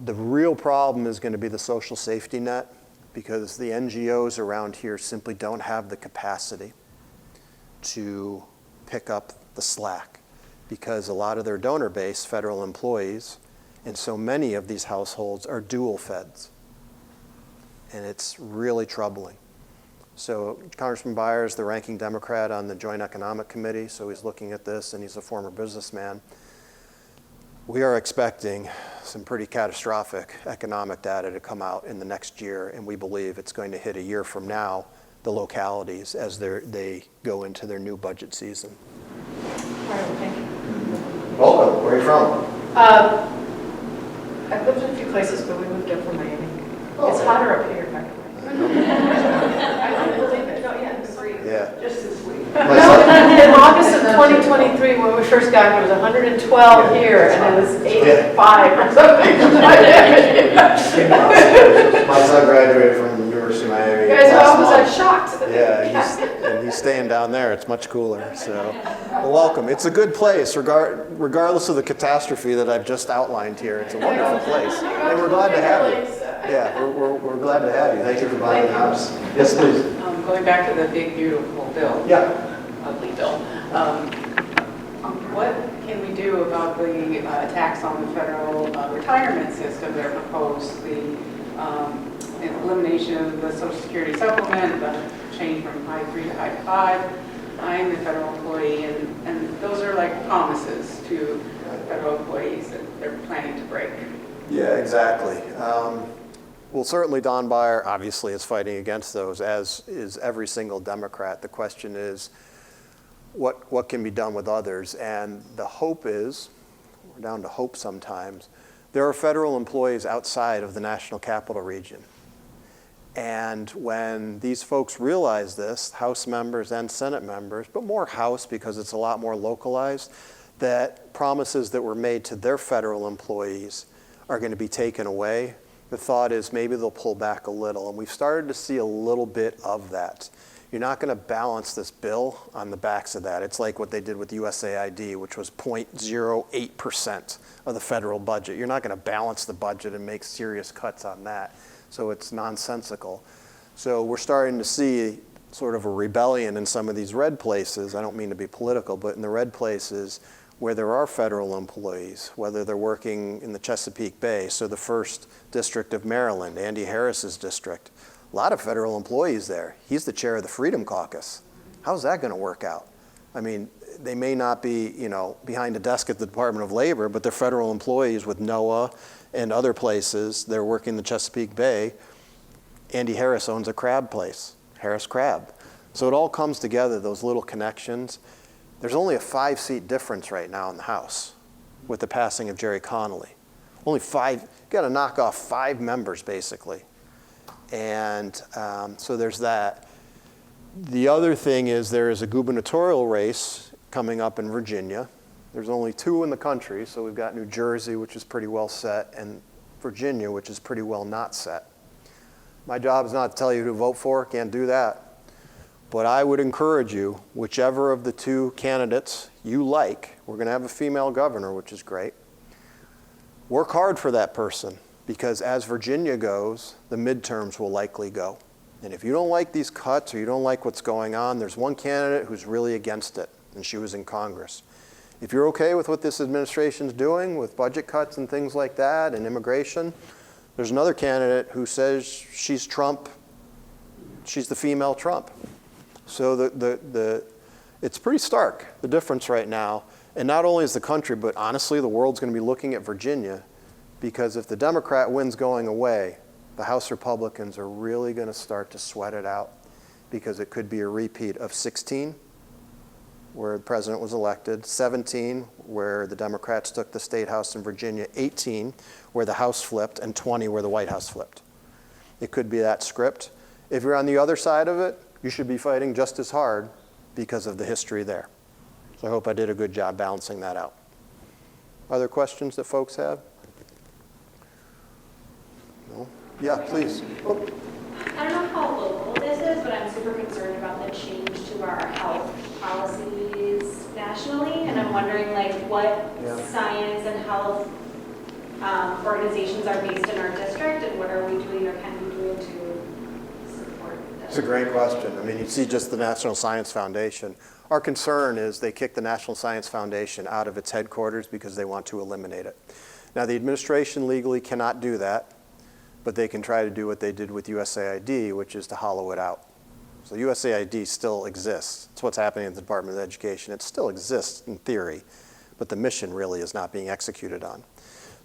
The real problem is going to be the social safety net, because the NGOs around here simply don't have the capacity to pick up the slack, because a lot of their donor base, federal employees, and so many of these households are dual feds. And it's really troubling. So Congressman Beyer is the ranking Democrat on the Joint Economic Committee, so he's looking at this, and he's a former businessman. We are expecting some pretty catastrophic economic data to come out in the next year, and we believe it's going to hit a year from now, the localities, as they go into their new budget season. All right, thank you. Welcome. Where are you from? I've lived in a few places, but we moved up from Miami. Oh, It's okay. hotter up here, by the way. I couldn't believe it. No, yeah, it's great. Yeah. Just this week. In August of 2023, when we first got here, it was 112 here, and it was 85 or something. My son graduated from the University of Miami. Guys, last I was month. shocked. Yeah, he's staying down there. It's much cooler. So, well, welcome. It's a good place, regardless of the catastrophe that I've just outlined here. It's a wonderful place, and we're glad to have you. Yeah, we're glad to have you. Thank you for buying the house. Yes, please. Going back to the big, beautiful bill. Yeah. Ugly bill. What can we do about the tax on the federal retirement system that are proposed, the elimination of the Social Security supplement, the change from high 3 to high 5? I'm a federal employee, and those are like promises to federal employees that they're planning to break. Yeah, exactly. Well, certainly Don Beyer obviously is fighting against those, as is every single Democrat. The question is, what can be done with others? And the hope is, we're down to hope sometimes, there are federal employees outside of the national capital region. And when these folks realize this, House members and Senate members, but more House because it's a lot more localized, that promises that were made to their federal employees are going to be taken away, the thought is maybe they'll pull back a little. And we've started to see a little bit of that. You're not going to balance this bill on the backs of that. It's like what they did with USAID, which was 0.08% of the federal budget. You're not going to balance the budget and make serious cuts on that. So it's nonsensical. So we're starting to see sort of a rebellion in some of these red places. I don't mean to be political, but in the red places where there are federal employees, whether they're working in the Chesapeake Bay, so the 1st District of Maryland, Andy Harris's district, a lot of federal employees there. He's the chair of the Freedom Caucus. How's that going to work out? I mean, they may not be, behind a desk at the Department of Labor, but they're federal employees with NOAA and other places. They're working the Chesapeake Bay. Andy Harris owns a crab place, Harris Crab. So it all comes together, those little connections. There's only a 5-seat difference right now in the House with the passing of Jerry Connolly. Only 5, you got to knock off 5 members basically. And so there's that. The other thing is there is a gubernatorial race coming up in Virginia. There's only 2 in the country, so we've got New Jersey, which is pretty well set, and Virginia, which is pretty well not set. My job is not to tell you who to vote for, can't do that. But I would encourage you, whichever of the 2 candidates you like, we're going to have a female governor, which is great. Work hard for that person, because as Virginia goes, the midterms will likely go. And if you don't like these cuts or you don't like what's going on, there's one candidate who's really against it, and she was in Congress. If you're okay with what this administration's doing with budget cuts and things like that and immigration, there's another candidate who says she's Trump, she's the female Trump. So it's pretty stark, the difference right now. And not only is the country, but honestly, the world's going to be looking at Virginia, because if the Democrat wins going away, the House Republicans are really going to start to sweat it out, because it could be a repeat of 16, where the president was elected, 17, where the Democrats took the state house in Virginia, 18, where the House flipped, and 20, where the White House flipped. It could be that script. If you're on the other side of it, you should be fighting just as hard because of the history there. So I hope I did a good job balancing that out. Other questions that folks have? No? Yeah, please. Oh. I don't know how local this is, but I'm super concerned about the change to our health policies nationally, and I'm wondering like what science and health organizations are based in our district, and what are we doing or can we do to support them? It's a great question. I mean, you see just the National Science Foundation. Our concern is they kick the National Science Foundation out of its headquarters because they want to eliminate it. Now, the administration legally cannot do that, but they can try to do what they did with USAID, which is to hollow it out. So USAID still exists. It's what's happening in the Department of Education. It still exists in theory, but the mission really is not being executed on.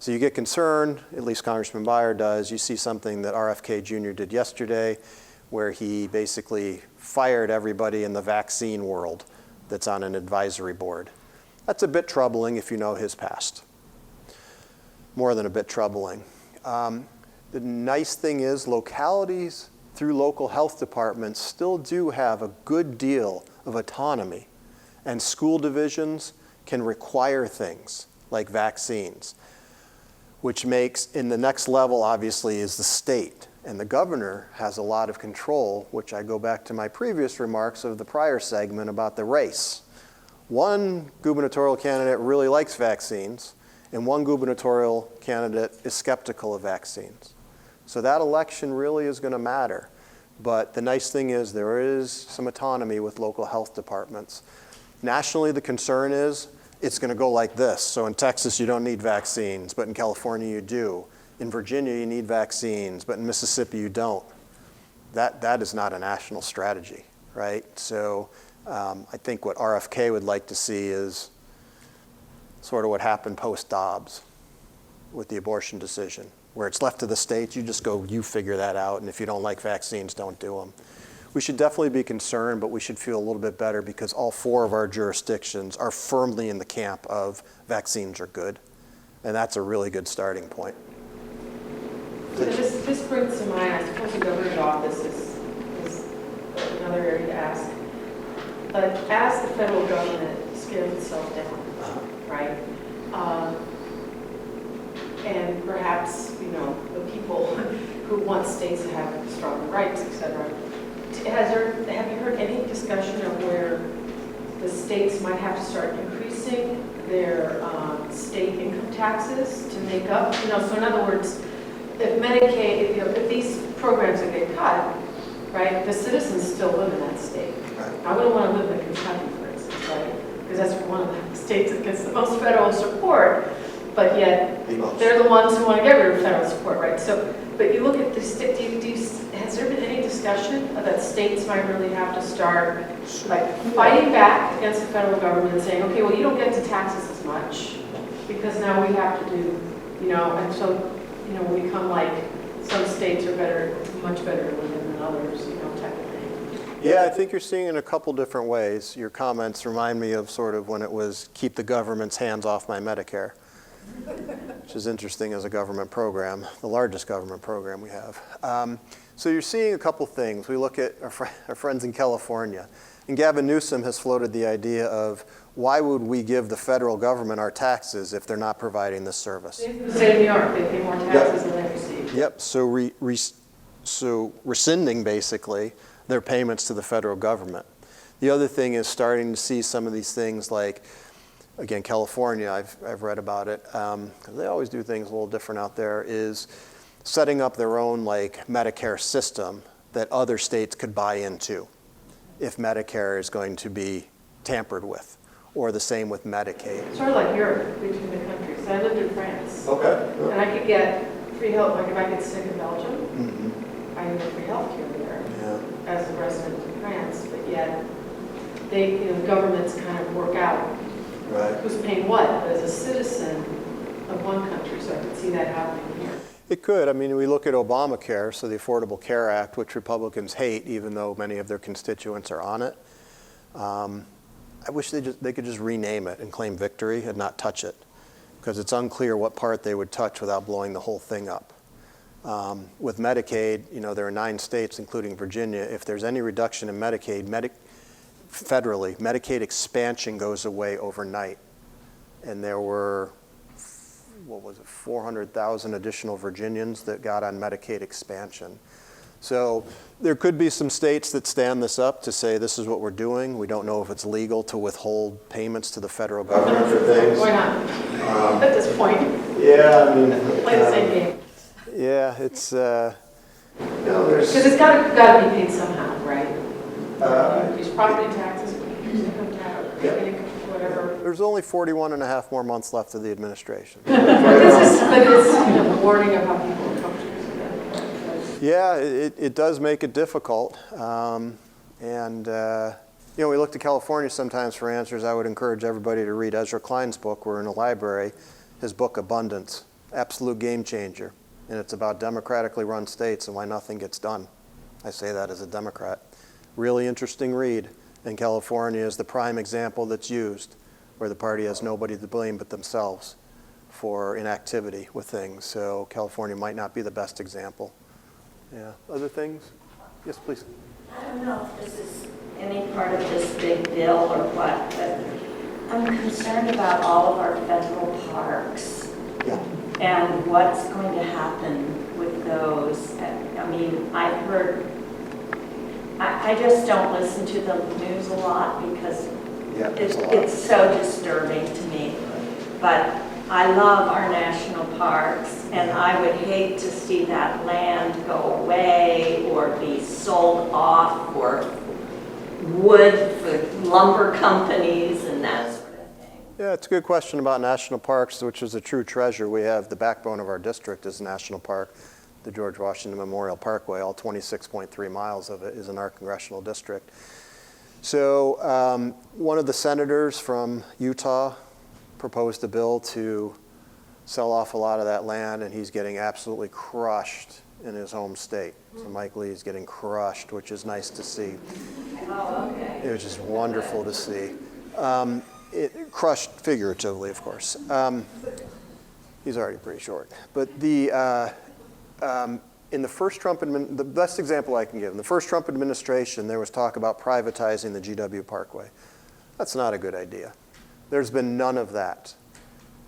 So you get concerned, at least Congressman Beyer does. You see something that RFK Jr. did yesterday, where he basically fired everybody in the vaccine world that's on an advisory board. That's a bit troubling if you know his past. More than a bit troubling. The nice thing is localities through local health departments still do have a good deal of autonomy, and school divisions can require things like vaccines, which makes, in the next level obviously is the state, and the governor has a lot of control, which I go back to my previous remarks of the prior segment about the race. One gubernatorial candidate really likes vaccines, and one gubernatorial candidate is skeptical of vaccines. So that election really is going to matter. But the nice thing is there is some autonomy with local health departments. Nationally, the concern is it's going to go like this. So in Texas, you don't need vaccines, but in California, you do. In Virginia, you need vaccines, but in Mississippi, you don't. That is not a national strategy, right? So I think what RFK would like to see is sort of what happened post-Dobbs with the abortion decision, where it's left to the states, you just go, you figure that out, and if you don't like vaccines, don't do them. We should definitely be concerned, but we should feel a little bit better because all 4 of our jurisdictions are firmly in the camp of vaccines are good, and that's a really good starting point. So this brings to mind, I suppose the governor's office is another area to ask, but as the federal government scales itself down, right? And perhaps, you know, the people who want states to have stronger rights, et cetera. Have you heard any discussion of where the states might have to start increasing their state income taxes to make up? You know, so in other words, if Medicaid, you know, if these programs that get cut, right, the citizens still live in that state. Right. I wouldn't want to live in Kentucky, for instance, right? Because that's one of the states that gets the most federal support, but yet they're the ones who want to get rid of federal support, right? So, but you look at the state, has there been any discussion that states might really have to start like fighting back against the federal government and saying, okay, well, you don't get to taxes as much because now we have to do, you know, and so, you know, we become like some states are better, much better to live in than others, you know, type of thing. Yeah, I think you're seeing it in a couple different ways. Your comments remind me of sort of when it was keep the government's hands off my Medicare, which is interesting as a government program, the largest government program we have. So you're seeing a couple things. We look at our friends in California, and Gavin Newsom has floated the idea of why would we give the federal government our taxes if they're not providing this service? The state of New York, they pay more taxes than they receive. Yep, so rescinding basically their payments to the federal government. The other thing is starting to see some of these things like, again, California, I've read about it, because they always do things a little different out there, is setting up their own like Medicare system that other states could buy into if Medicare is going to be tampered with, or the same with Medicaid. Sort of like Europe between the countries. I lived in France. Okay. And I could get free health, like if I get sick in Belgium, I can get free health care there as a resident of France, but yet they, the governments kind of work out who's paying what, but as a citizen of one country, so I could see that happening here. It could. I mean, we look at Obamacare, so the Affordable Care Act, which Republicans hate, even though many of their constituents are on it. I wish they could just rename it and claim victory and not touch it, because it's unclear what part they would touch without blowing the whole thing up. With Medicaid, you know, there are 9 states, including Virginia. If there's any reduction in Medicaid, federally, Medicaid expansion goes away overnight. And there were, 400,000 additional Virginians that got on Medicaid expansion. So there could be some states that stand this up to say this is what we're doing. We don't know if it's legal to withhold payments to the federal government for things. Why not? At this point. Yeah, I mean. Play the same game. Yeah, it's, there's. Because it's got to be paid somehow, right? Increase property taxes, increase income tax, whatever. There's only 41 and a half more months left of the administration. But it's the warning of how people are comfortable. Yeah, it does make it difficult. You know, we look to California sometimes for answers. I would encourage everybody to read Ezra Klein's book. We're in a library. His book, Abundance, absolute game changer. And it's about democratically run states and why nothing gets done. I say that as a Democrat. Really interesting read. And California is the prime example that's used, where the party has nobody to blame but themselves for inactivity with things. So California might not be the best example. Yeah. Other things? Yes, please. I don't know if this is any part of this big bill or what, but I'm concerned about all of our federal parks. Yeah. And what's going to happen with those. I mean, I've heard, I just don't listen to the news a lot because it's so disturbing to me. But I love our national parks, and I would hate to see that land go away or be sold off for wood for lumber companies and that sort of thing. Yeah, it's a good question about national parks, which is a true treasure. We have the backbone of our district is a national park, the George Washington Memorial Parkway. All 26.3 miles of it is in our congressional district. So one of the senators from Utah proposed a bill to sell off a lot of that land, and he's getting absolutely crushed in his home state. So Mike Lee is getting crushed, which is nice to see. Oh, okay. It was just wonderful to see. Crushed figuratively, of course. He's already pretty short. But in the first Trump the best example I can give, in the first Trump administration, there was talk about privatizing the GW Parkway. That's not a good idea. There's been none of that.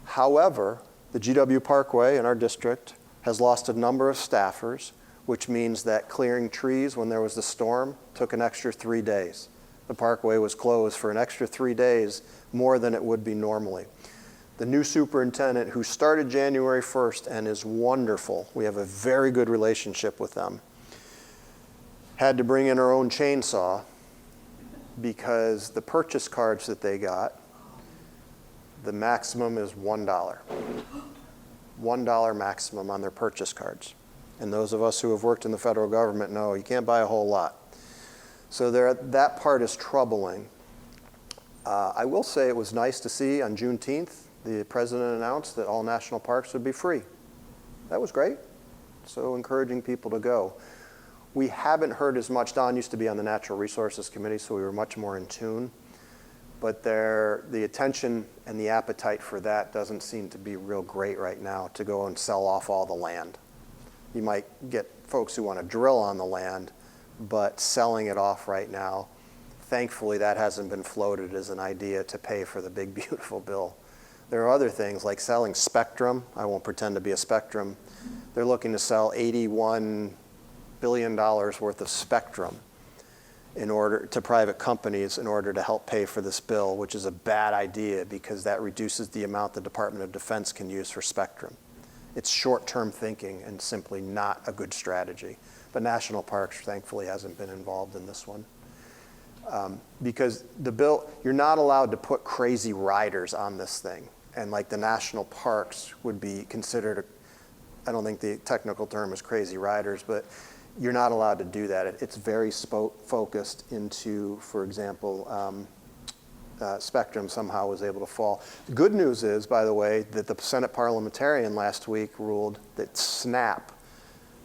However, the GW Parkway in our district has lost a number of staffers, which means that clearing trees when there was the storm took an extra 3 days. The parkway was closed for an extra 3 days, more than it would be normally. The new superintendent, who started January 1st and is wonderful, we have a very good relationship with them, had to bring in her own chainsaw because the purchase cards that they got, the maximum is $1. $1 maximum on their purchase cards. And those of us who have worked in the federal government know you can't buy a whole lot. So that part is troubling. I will say it was nice to see on Juneteenth, the president announced that all national parks would be free. That was great. So encouraging people to go. We haven't heard as much. Don used to be on the Natural Resources Committee, so we were much more in tune. But the attention and the appetite for that doesn't seem to be real great right now to go and sell off all the land. You might get folks who want to drill on the land, but selling it off right now, thankfully that hasn't been floated as an idea to pay for the big beautiful bill. There are other things like selling spectrum. I won't pretend to be a spectrum. They're looking to sell $81 billion worth of spectrum in order to private companies in order to help pay for this bill, which is a bad idea because that reduces the amount the Department of Defense can use for spectrum. It's short-term thinking and simply not a good strategy. But National Parks, thankfully, hasn't been involved in this one. Because the bill, you're not allowed to put crazy riders on this thing. And like the national parks would be considered, I don't think the technical term is crazy riders, but you're not allowed to do that. It's very focused into, for example, spectrum somehow was able to fall. The good news is, by the way, that the Senate parliamentarian last week ruled that SNAP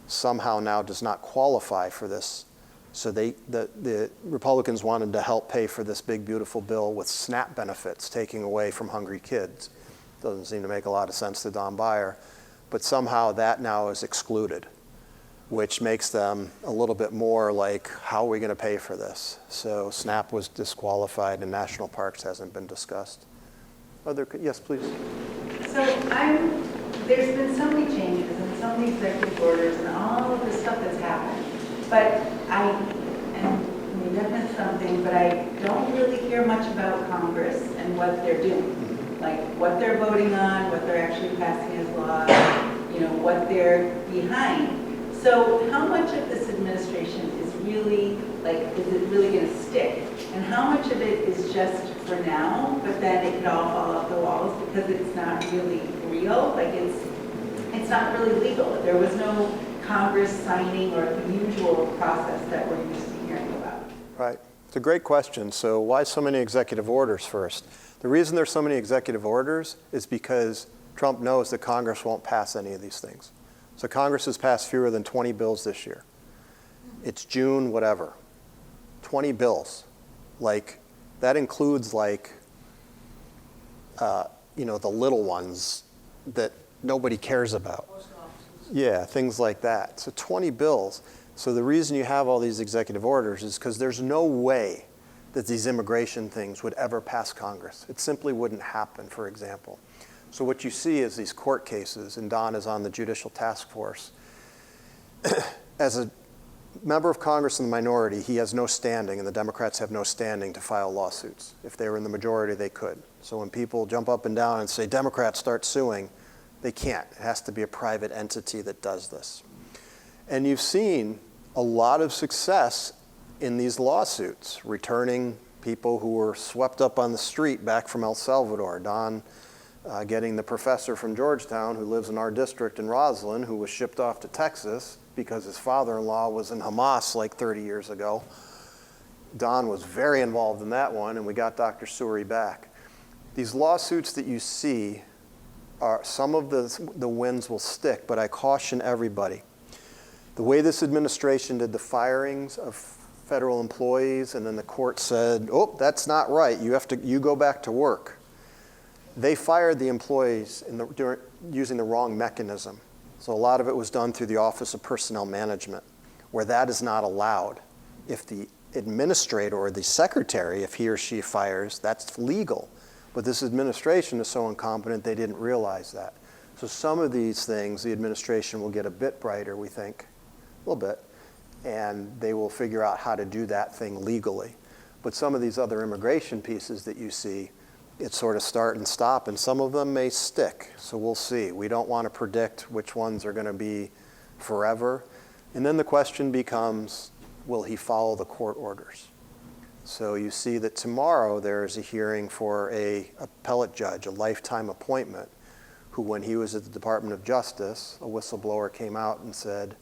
somehow now does not qualify for this. So the Republicans wanted to help pay for this big, beautiful bill with SNAP benefits, taking away from hungry kids. Doesn't seem to make a lot of sense to Don Beyer. But somehow that now is excluded, which makes them a little bit more like, how are we going to pay for this? So SNAP was disqualified and national parks hasn't been discussed. Yes, please. So there's been so many changes and so many executive orders and all of the stuff that's happened. But maybe I've missed something, but I don't really hear much about Congress and what they're doing. Like what they're voting on, what they're actually passing as law, what they're behind. So how much of this administration is really, is it really going to stick? And how much of it is just for now, but then it could all fall off the walls because it's not really real? It's not really legal. There was no Congress signing or the usual process that we're used to hearing about. Right. It's a great question. So why so many executive orders first? The reason there's so many executive orders is because Trump knows that Congress won't pass any of these things. So Congress has passed fewer than 20 bills this year. It's June, whatever. 20 bills. That includes the little ones that nobody cares about. Yeah, things like that. So 20 bills. So the reason you have all these executive orders is because there's no way that these immigration things would ever pass Congress. It simply wouldn't happen, for example. So what you see is these court cases, and Don is on the Judicial Task Force. As a member of Congress in the minority, he has no standing, and the Democrats have no standing to file lawsuits. If they were in the majority, they could. So when people jump up and down and say, Democrats start suing, they can't. It has to be a private entity that does this. And you've seen a lot of success in these lawsuits, returning people who were swept up on the street back from El Salvador. Don getting the professor from Georgetown who lives in our district in Roslyn, who was shipped off to Texas because his father-in-law was in Hamas 30 years ago. Don was very involved in that one, and we got Dr. Suri back. These lawsuits that you see, some of the wins will stick, but I caution everybody. The way this administration did the firings of federal employees, and then the court said, oh, that's not right, you go back to work. They fired the employees using the wrong mechanism. So a lot of it was done through the Office of Personnel Management, where that is not allowed. If the administrator or the secretary, if he or she fires, that's legal. But this administration is so incompetent, they didn't realize that. So some of these things, the administration will get a bit brighter, we think, a little bit, and they will figure out how to do that thing legally. But some of these other immigration pieces that you see, it's sort of start and stop, and some of them may stick. So we'll see. We don't want to predict which ones are going to be forever. And then the question becomes, will he follow the court orders? So you see that tomorrow there is a hearing for an appellate judge, a lifetime appointment, who when he was at the Department of Justice, a whistleblower came out and said,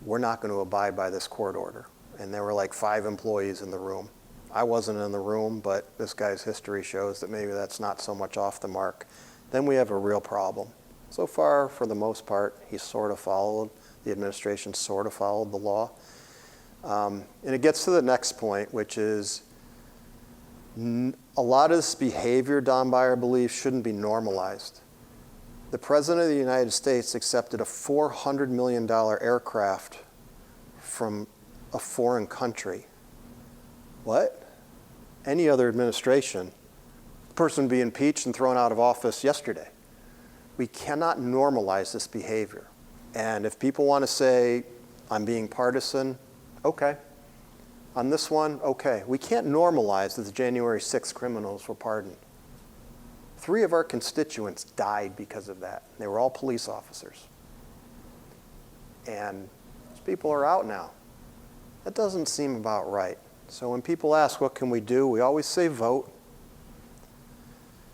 we're not going to abide by this court order. And there were 5 employees in the room. I wasn't in the room, but this guy's history shows that maybe that's not so much off the mark. Then we have a real problem. So far, for the most part, he sort of followed The administration sort of followed the law. And it gets to the next point, which is a lot of this behavior, Don Beyer believes, shouldn't be normalized. The President of the United States accepted a $400 million aircraft from a foreign country. What? Any other administration, the person would be impeached and thrown out of office yesterday. We cannot normalize this behavior. And if people want to say, I'm being partisan, okay. On this one, okay. We can't normalize that the January 6th criminals were pardoned. 3 of our constituents died because of that. They were all police officers. And those people are out now. That doesn't seem about right. So when people ask, what can we do? We always say vote.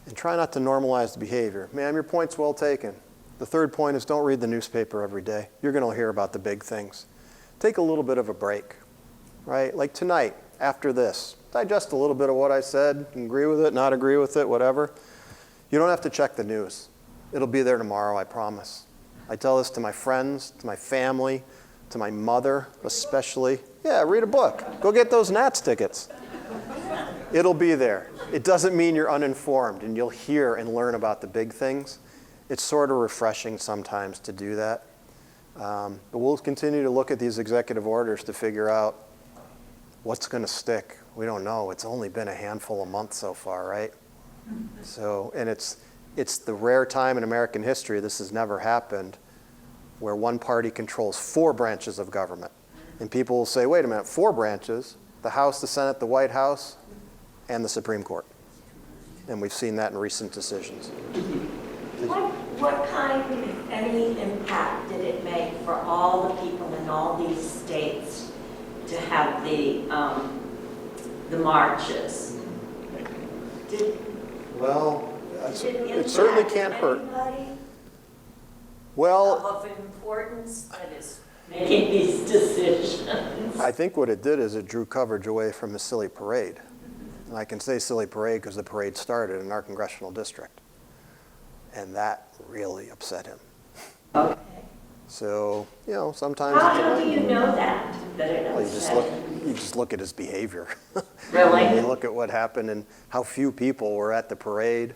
And try not to normalize the behavior. Ma'am, your point's well taken. The third point is don't read the newspaper every day. You're going to hear about the big things. Take a little bit of a break, right? Like tonight, after this, digest a little bit of what I said, agree with it, not agree with it, whatever. You don't have to check the news. It'll be there tomorrow, I promise. I tell this to my friends, to my family, to my mother especially. Yeah, read a book. Go get those Nats tickets. It'll be there. It doesn't mean you're uninformed and you'll hear and learn about the big things. It's sort of refreshing sometimes to do that. But we'll continue to look at these executive orders to figure out what's going to stick. We don't know. It's only been a handful of months so far, right? So, and it's the rare time in American history, this has never happened, where one party controls 4 branches of government. And people will say, wait a minute, 4 branches? The House, the Senate, the White House, and the Supreme Court. And we've seen that in recent decisions. What kind, if any, impact did it make for all the people in all these states to have the marches? Well, Did it certainly can't hurt. Anybody Well, of importance that is making these decisions? I think what it did is it drew coverage away from the silly parade. And I can say silly parade because the parade started in our congressional district. And that really upset him. Okay. So, you know, sometimes How do you know that it well, upset him? you just look at his behavior. Really? You look at what happened and how few people were at the parade.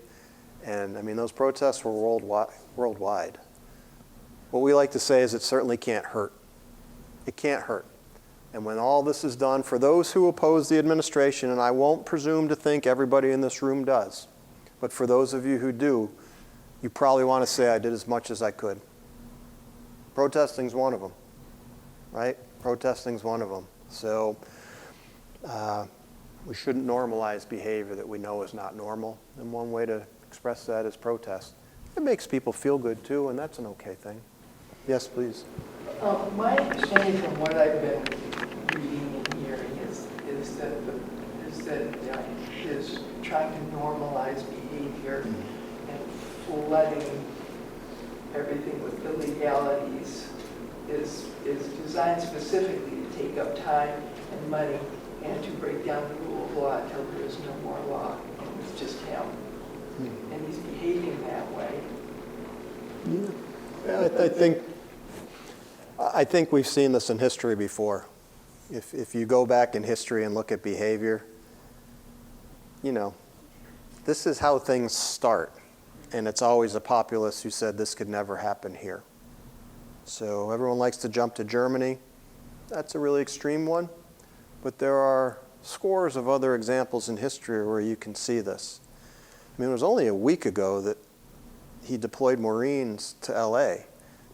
And I mean, those protests were worldwide. What we like to say is it certainly can't hurt. It can't hurt. And when all this is done, for those who oppose the administration, and I won't presume to think everybody in this room does, but for those of you who do, you probably want to say I did as much as I could. Protesting's one of them, right? Protesting's one of them. So we shouldn't normalize behavior that we know is not normal. And one way to express that is protest. It makes people feel good too, and that's an okay thing. Yes, please. My understanding from what I've been reading and hearing is that is trying to normalize behavior and flooding everything with the legalities is designed specifically to take up time and money and to break down the rule of law until there is no more law. And it's just him. And he's behaving that way. Yeah, I think we've seen this in history before. If you go back in history and look at behavior, you know, this is how things start. And it's always a populist who said this could never happen here. So everyone likes to jump to Germany. That's a really extreme one. But there are scores of other examples in history where you can see this. I mean, it was only a week ago that he deployed Marines to LA.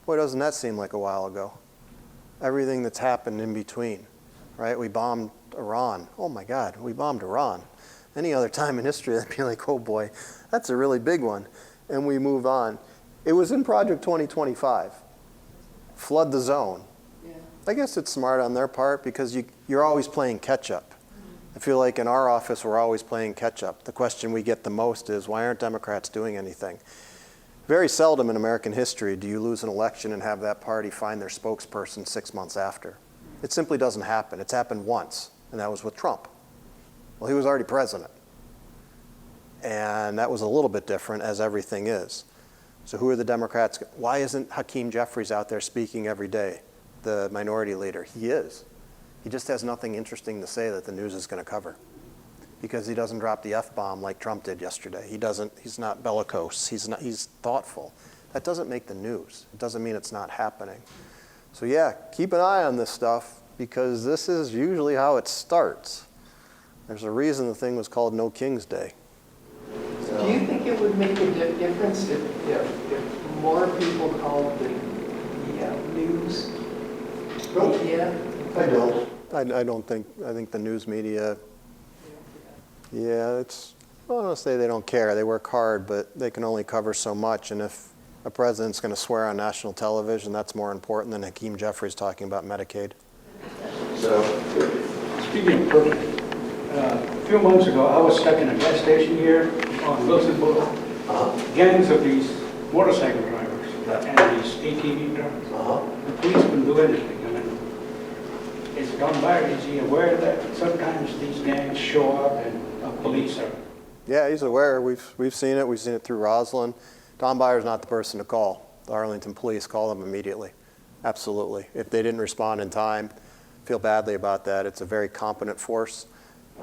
Boy, doesn't that seem like a while ago? Everything that's happened in between, right? We bombed Iran. Oh my God, we bombed Iran. Any other time in history, that'd be like, oh boy, that's a really big one. And we move on. It was in Project 2025. Flood the zone. Yeah. I guess it's smart on their part because you're always playing catch up. I feel like in our office, we're always playing catch up. The question we get the most is, why aren't Democrats doing anything? Very seldom in American history do you lose an election and have that party find their spokesperson 6 months after. It simply doesn't happen. It's happened once, and that was with Trump. Well, he was already president. And that was a little bit different, as everything is. So who are the Democrats? Why isn't Hakeem Jeffries out there speaking every day? the minority leader. He is. He just has nothing interesting to say that the news is going to cover, because he doesn't drop the F-bomb like Trump did yesterday. He's not bellicose. He's thoughtful. That doesn't make the news. It doesn't mean it's not happening. So yeah, keep an eye on this stuff, because this is usually how it starts. There's a reason the thing was called No King's Day. Do you think it would make a difference if more people called the news media? I don't. I don't think. I think the news media. Yeah, it's. I don't want to say they don't care. They work hard, but they can only cover so much. And if a president's going to swear on national television, that's more important than Hakeem Jeffries talking about Medicaid. So, Speaking of crooked, a few months ago, I was stuck in a gas station here on Wilson Boulevard. Gangs of these motorcycle drivers and these ATV drivers. The police couldn't do anything. I mean, is Don Beyer, is he aware that sometimes these gangs show up and police are? yeah, he's aware. We've seen it. We've seen it through Roslyn. Don Beyer's not the person to call. The Arlington police, call them immediately. Absolutely. If they didn't respond in time, feel badly about that. It's a very competent force.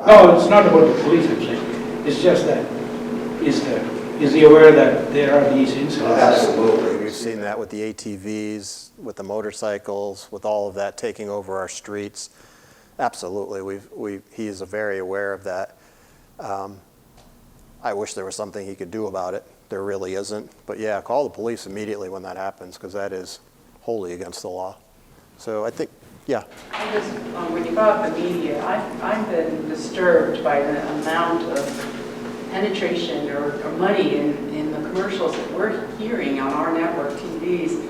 No, it's not about the police, I'm saying. It's just that, is he aware that there are these incidents? Absolutely. We've seen that with the ATVs, with the motorcycles, with all of that taking over our streets. Absolutely. He is very aware of that. I wish there was something he could do about it. There really isn't. But yeah, call the police immediately when that happens, because that is wholly against the law. So I think, yeah. I just, when you brought up the media, I've been disturbed by the amount of penetration or money in the commercials that we're hearing on our network TVs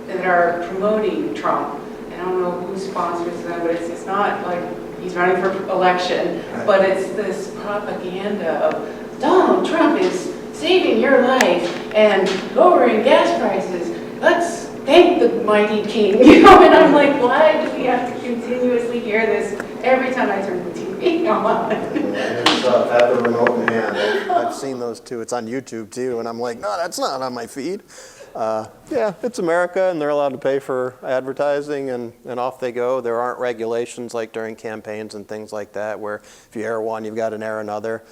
that are promoting Trump. And I don't know who sponsors them, but it's not like he's running for election, but it's this propaganda of Donald Trump is saving your life and lowering gas prices. Let's thank the mighty king, you know, and I'm like, why do we have to continuously hear this every time I turn the TV on? It's at the remote in hand. I've seen those too. It's on YouTube too, and I'm like, no, that's not on my feed. Yeah, it's America, and they're allowed to pay for advertising, and off they go. There aren't regulations like during campaigns and things like that, where if you air one, you've got to air another,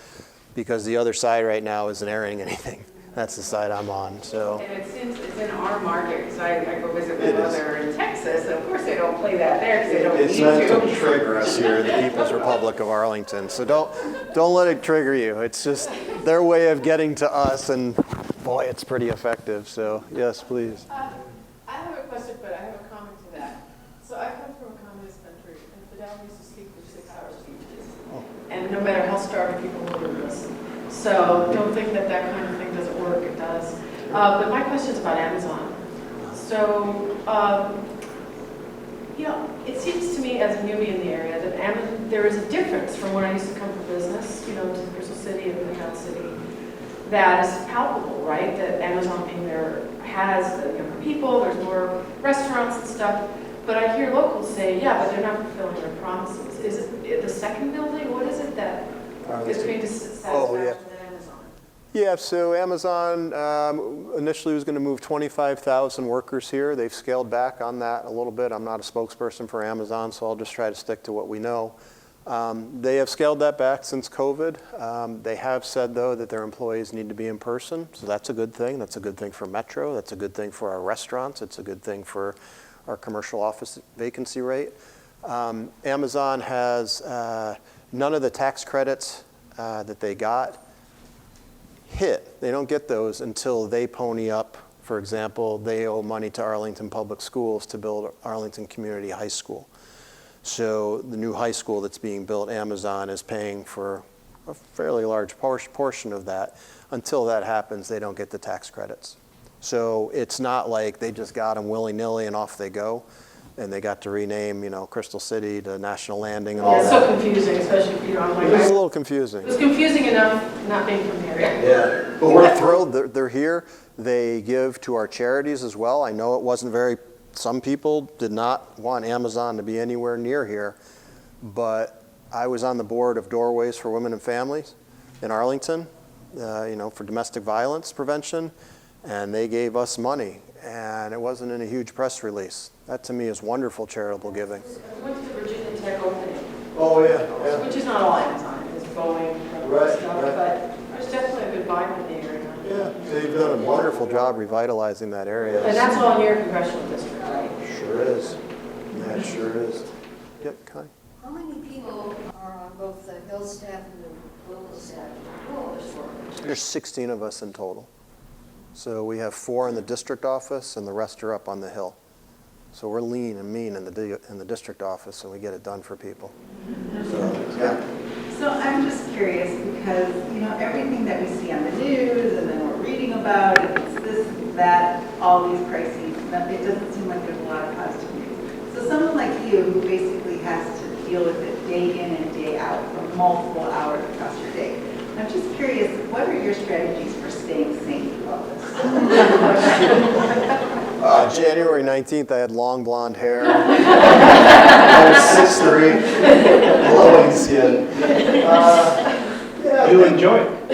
because the other side right now isn't airing anything. That's the side I'm on. So. And it seems it's in our market, because I go visit my mother in Texas, and of course they don't play that there because they don't need to. It's meant to trigger us here, the People's Republic of Arlington. So don't let it trigger you. It's just their way of getting to us, and boy, it's pretty effective. So yes, please. I have a question, but I have a comment to that. So I come from a communist country, and Fidel used to speak for 6 hours speeches. And no matter how starving people were, to listen. So don't think that that kind of thing doesn't work. It does. But my question is about Amazon. So, you know, it seems to me as a newbie in the area that there is a difference from where I used to come for business, you know, to Crystal City and Midtown City, that is palpable, right? That Amazon being there has younger people, there's more restaurants and stuff. But I hear locals say, yeah, but they're not fulfilling their promises. Is it the second building? What is it that is going to satisfaction than Amazon? Yeah, so Amazon initially was going to move 25,000 workers here. They've scaled back on that a little bit. I'm not a spokesperson for Amazon, so I'll just try to stick to what we know. They have scaled that back since COVID. They have said, though, that their employees need to be in person, so that's a good thing. That's a good thing for Metro. That's a good thing for our restaurants. It's a good thing for our commercial office vacancy rate. Amazon has none of the tax credits that they got hit. They don't get those until they pony up. For example, they owe money to Arlington Public Schools to build Arlington Community High School. So the new high school that's being built, Amazon is paying for a fairly large portion of that. Until that happens, they don't get the tax credits. So it's not like they just got them willy-nilly and off they go. And they got to rename, you know, Crystal City to National Landing and all It's that. so confusing, especially if you're on It was a little confusing. It was confusing enough not being from the area. Yeah, but we're thrilled they're here. They give to our charities as well. I know it wasn't some people did not want Amazon to be anywhere near here, but I was on the board of Doorways for Women and Families in Arlington, you know, for domestic violence prevention, and they gave us money. and it wasn't in a huge press release. That to me is wonderful charitable giving. We went to the Virginia Tech opening, Oh, yeah. which is not all Amazon, it's Boeing, Right, stuff, right. but there's definitely a good vibe in the area. Yeah, they've done a wonderful job revitalizing that area. And that's all in your congressional district, right? Sure is. Yeah, it sure is. Yep, Connie. How many people are on both the Hill staff and the local staff? All this work. There's 16 of us in total. So we have 4 in the district office, and the rest are up on the Hill. So we're lean and mean in the district office, and we get it done for people. So, yeah. So I'm just curious because, everything that we see on the news and then we're reading about it, it's this, that, all these crises, it doesn't seem like there's a lot of positive news. So someone like you who basically has to deal with it day in and day out for multiple hours across your day, I'm just curious, what are your strategies for staying sane through all this? January 19th, I had long blonde hair. I was 6'3", glowing skin. You enjoy it.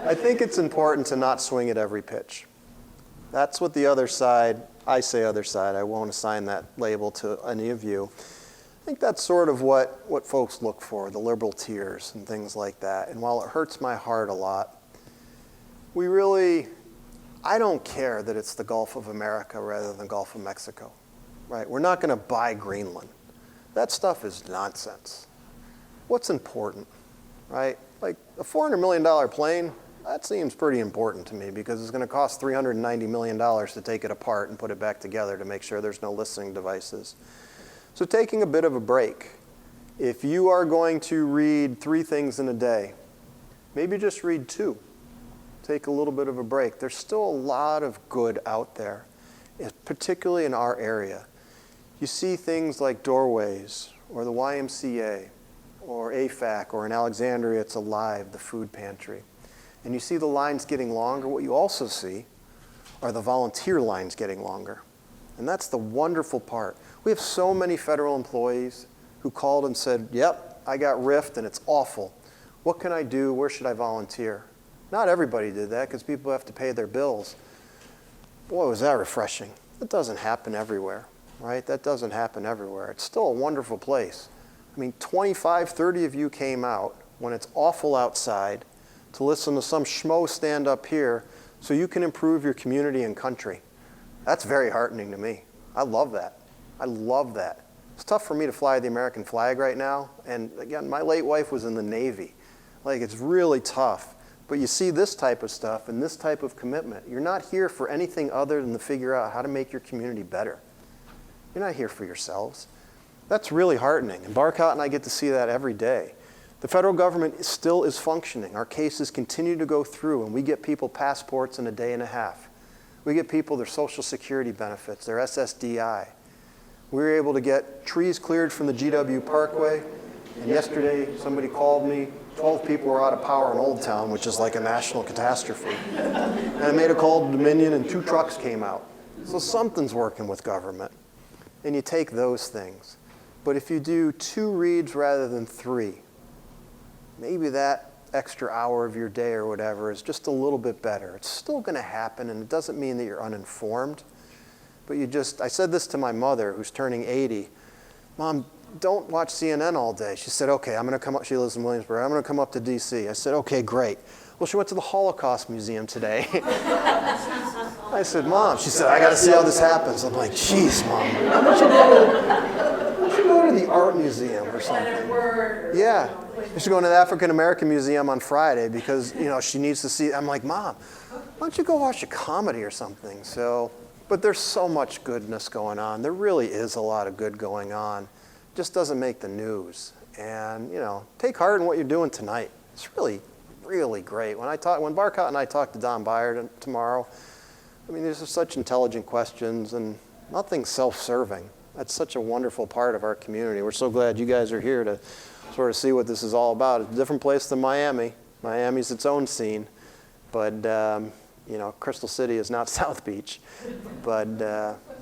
I think it's important to not swing at every pitch. That's what the other side, I say other side, I won't assign that label to any of you. I think that's sort of what folks look for, the liberal tears and things like that. And while it hurts my heart a lot, I don't care that it's the Gulf of America rather than the Gulf of Mexico, right? We're not going to buy Greenland. That stuff is nonsense. What's important, right? Like a $400 million plane, that seems pretty important to me because it's going to cost $390 million to take it apart and put it back together to make sure there's no listening devices. So taking a bit of a break. If you are going to read 3 things in a day, maybe just read 2. Take a little bit of a break. There's still a lot of good out there, particularly in our area. You see things like Doorways or the YMCA or AFAC, or in Alexandria it's Alive, the food pantry. And you see the lines getting longer. What you also see are the volunteer lines getting longer. And that's the wonderful part. We have so many federal employees who called and said, yep, I got riffed and it's awful. What can I do? Where should I volunteer? Not everybody did that because people have to pay their bills. Boy, was that refreshing. That doesn't happen everywhere, right? That doesn't happen everywhere. It's still a wonderful place. I mean, 25, 30 of you came out when it's awful outside to listen to some schmo stand up here so you can improve your community and country. That's very heartening to me. I love that. I love that. It's tough for me to fly the American flag right now. And again, my late wife was in the Navy. Like, it's really tough. But you see this type of stuff and this type of commitment. You're not here for anything other than to figure out how to make your community better. You're not here for yourselves. That's really heartening. And Barcott and I get to see that every day. The federal government still is functioning. Our cases continue to go through, and we get people passports in a day and a half. We get people their Social Security benefits, their SSDI. We were able to get trees cleared from the GW Parkway. And yesterday, somebody called me. 12 people were out of power in Old Town, which is like a national catastrophe. And I made a call to Dominion, and 2 trucks came out. So something's working with government. And you take those things. But if you do 2 reads rather than 3, maybe that extra hour of your day or whatever is just a little bit better. It's still going to happen, and it doesn't mean that you're uninformed. But I said this to my mother, who's turning 80. Mom, don't watch CNN all day. She said, okay, I'm going to come up. She lives in Williamsburg. I'm going to come up to D.C. I said, okay, great. Well, she went to the Holocaust Museum today. I said, Mom, she said, I got to see how this happens. I'm like, jeez, Mom. You should go to the art museum or something. Yeah. You should go to the African American Museum on Friday because, she needs to see. I'm like, Mom, why don't you go watch a comedy or something? But there's so much goodness going on. There really is a lot of good going on. It just doesn't make the news. And, take heart in what you're doing tonight. It's really, really great. When Barcott and I talk to Don Beyer tomorrow, these are such intelligent questions and nothing self-serving. That's such a wonderful part of our community. We're so glad you guys are here to sort of see what this is all about. It's a different place than Miami. Miami's its own scene. But, Crystal City is not South Beach. But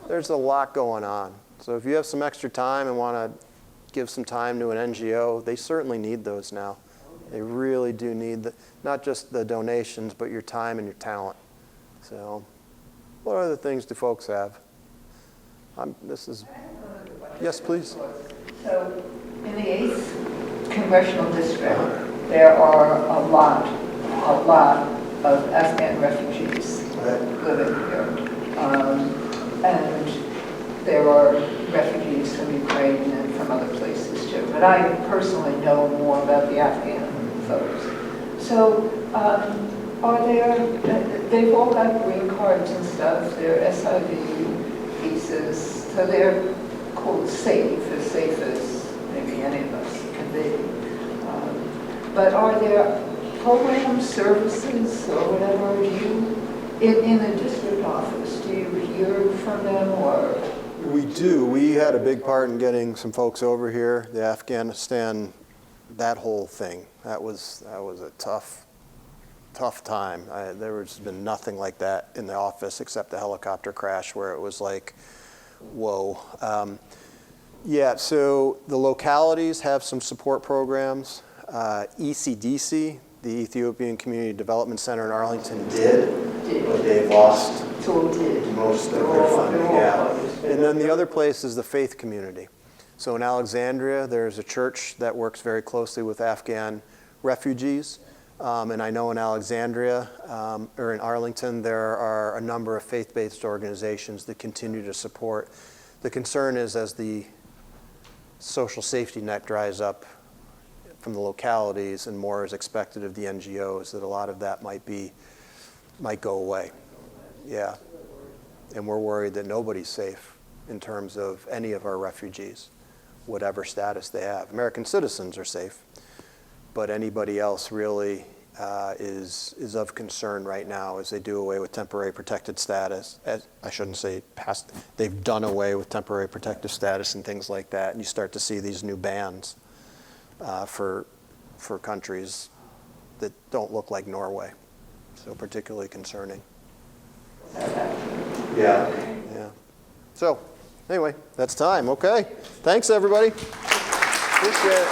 there's a lot going on. So if you have some extra time and want to give some time to an NGO, they certainly need those now. They really do need not just the donations, but your time and your talent. So What other things do folks have? Yes, please. So in the 8th Congressional District, there are a lot of Afghan refugees living here. And there are refugees from Ukraine and from other places too. But I personally know more about the Afghan folks. So are there, they've all got green cards and stuff, they're SIV visas, so they're quote safe as maybe any of us can be. But are there programs, services, or whatever, do you, in the district office, do you hear from them, or? We do. We had a big part in getting some folks over here. The Afghanistan, that whole thing, that was a tough time. There's been nothing like that in the office except the helicopter crash where it was like, whoa. Yeah, so the localities have some support programs. ECDC, the Ethiopian Community Development Center in Arlington did. But they've lost most of their funding. Yeah. And then the other place is the faith community. So in Alexandria, there's a church that works very closely with Afghan refugees. And I know in Alexandria, or in Arlington, there are a number of faith-based organizations that continue to support. The concern is as the social safety net dries up from the localities and more is expected of the NGOs, that a lot of that might go away. Yeah. And we're worried that nobody's safe in terms of any of our refugees, whatever status they have. American citizens are safe, but anybody else really is of concern right now as they do away with temporary protected status. I shouldn't say past, they've done away with temporary protective status and things like that, and you start to see these new bans for countries that don't look like Norway. So particularly concerning. Yeah. Yeah. So anyway, that's time. Okay. Thanks, everybody. Appreciate it.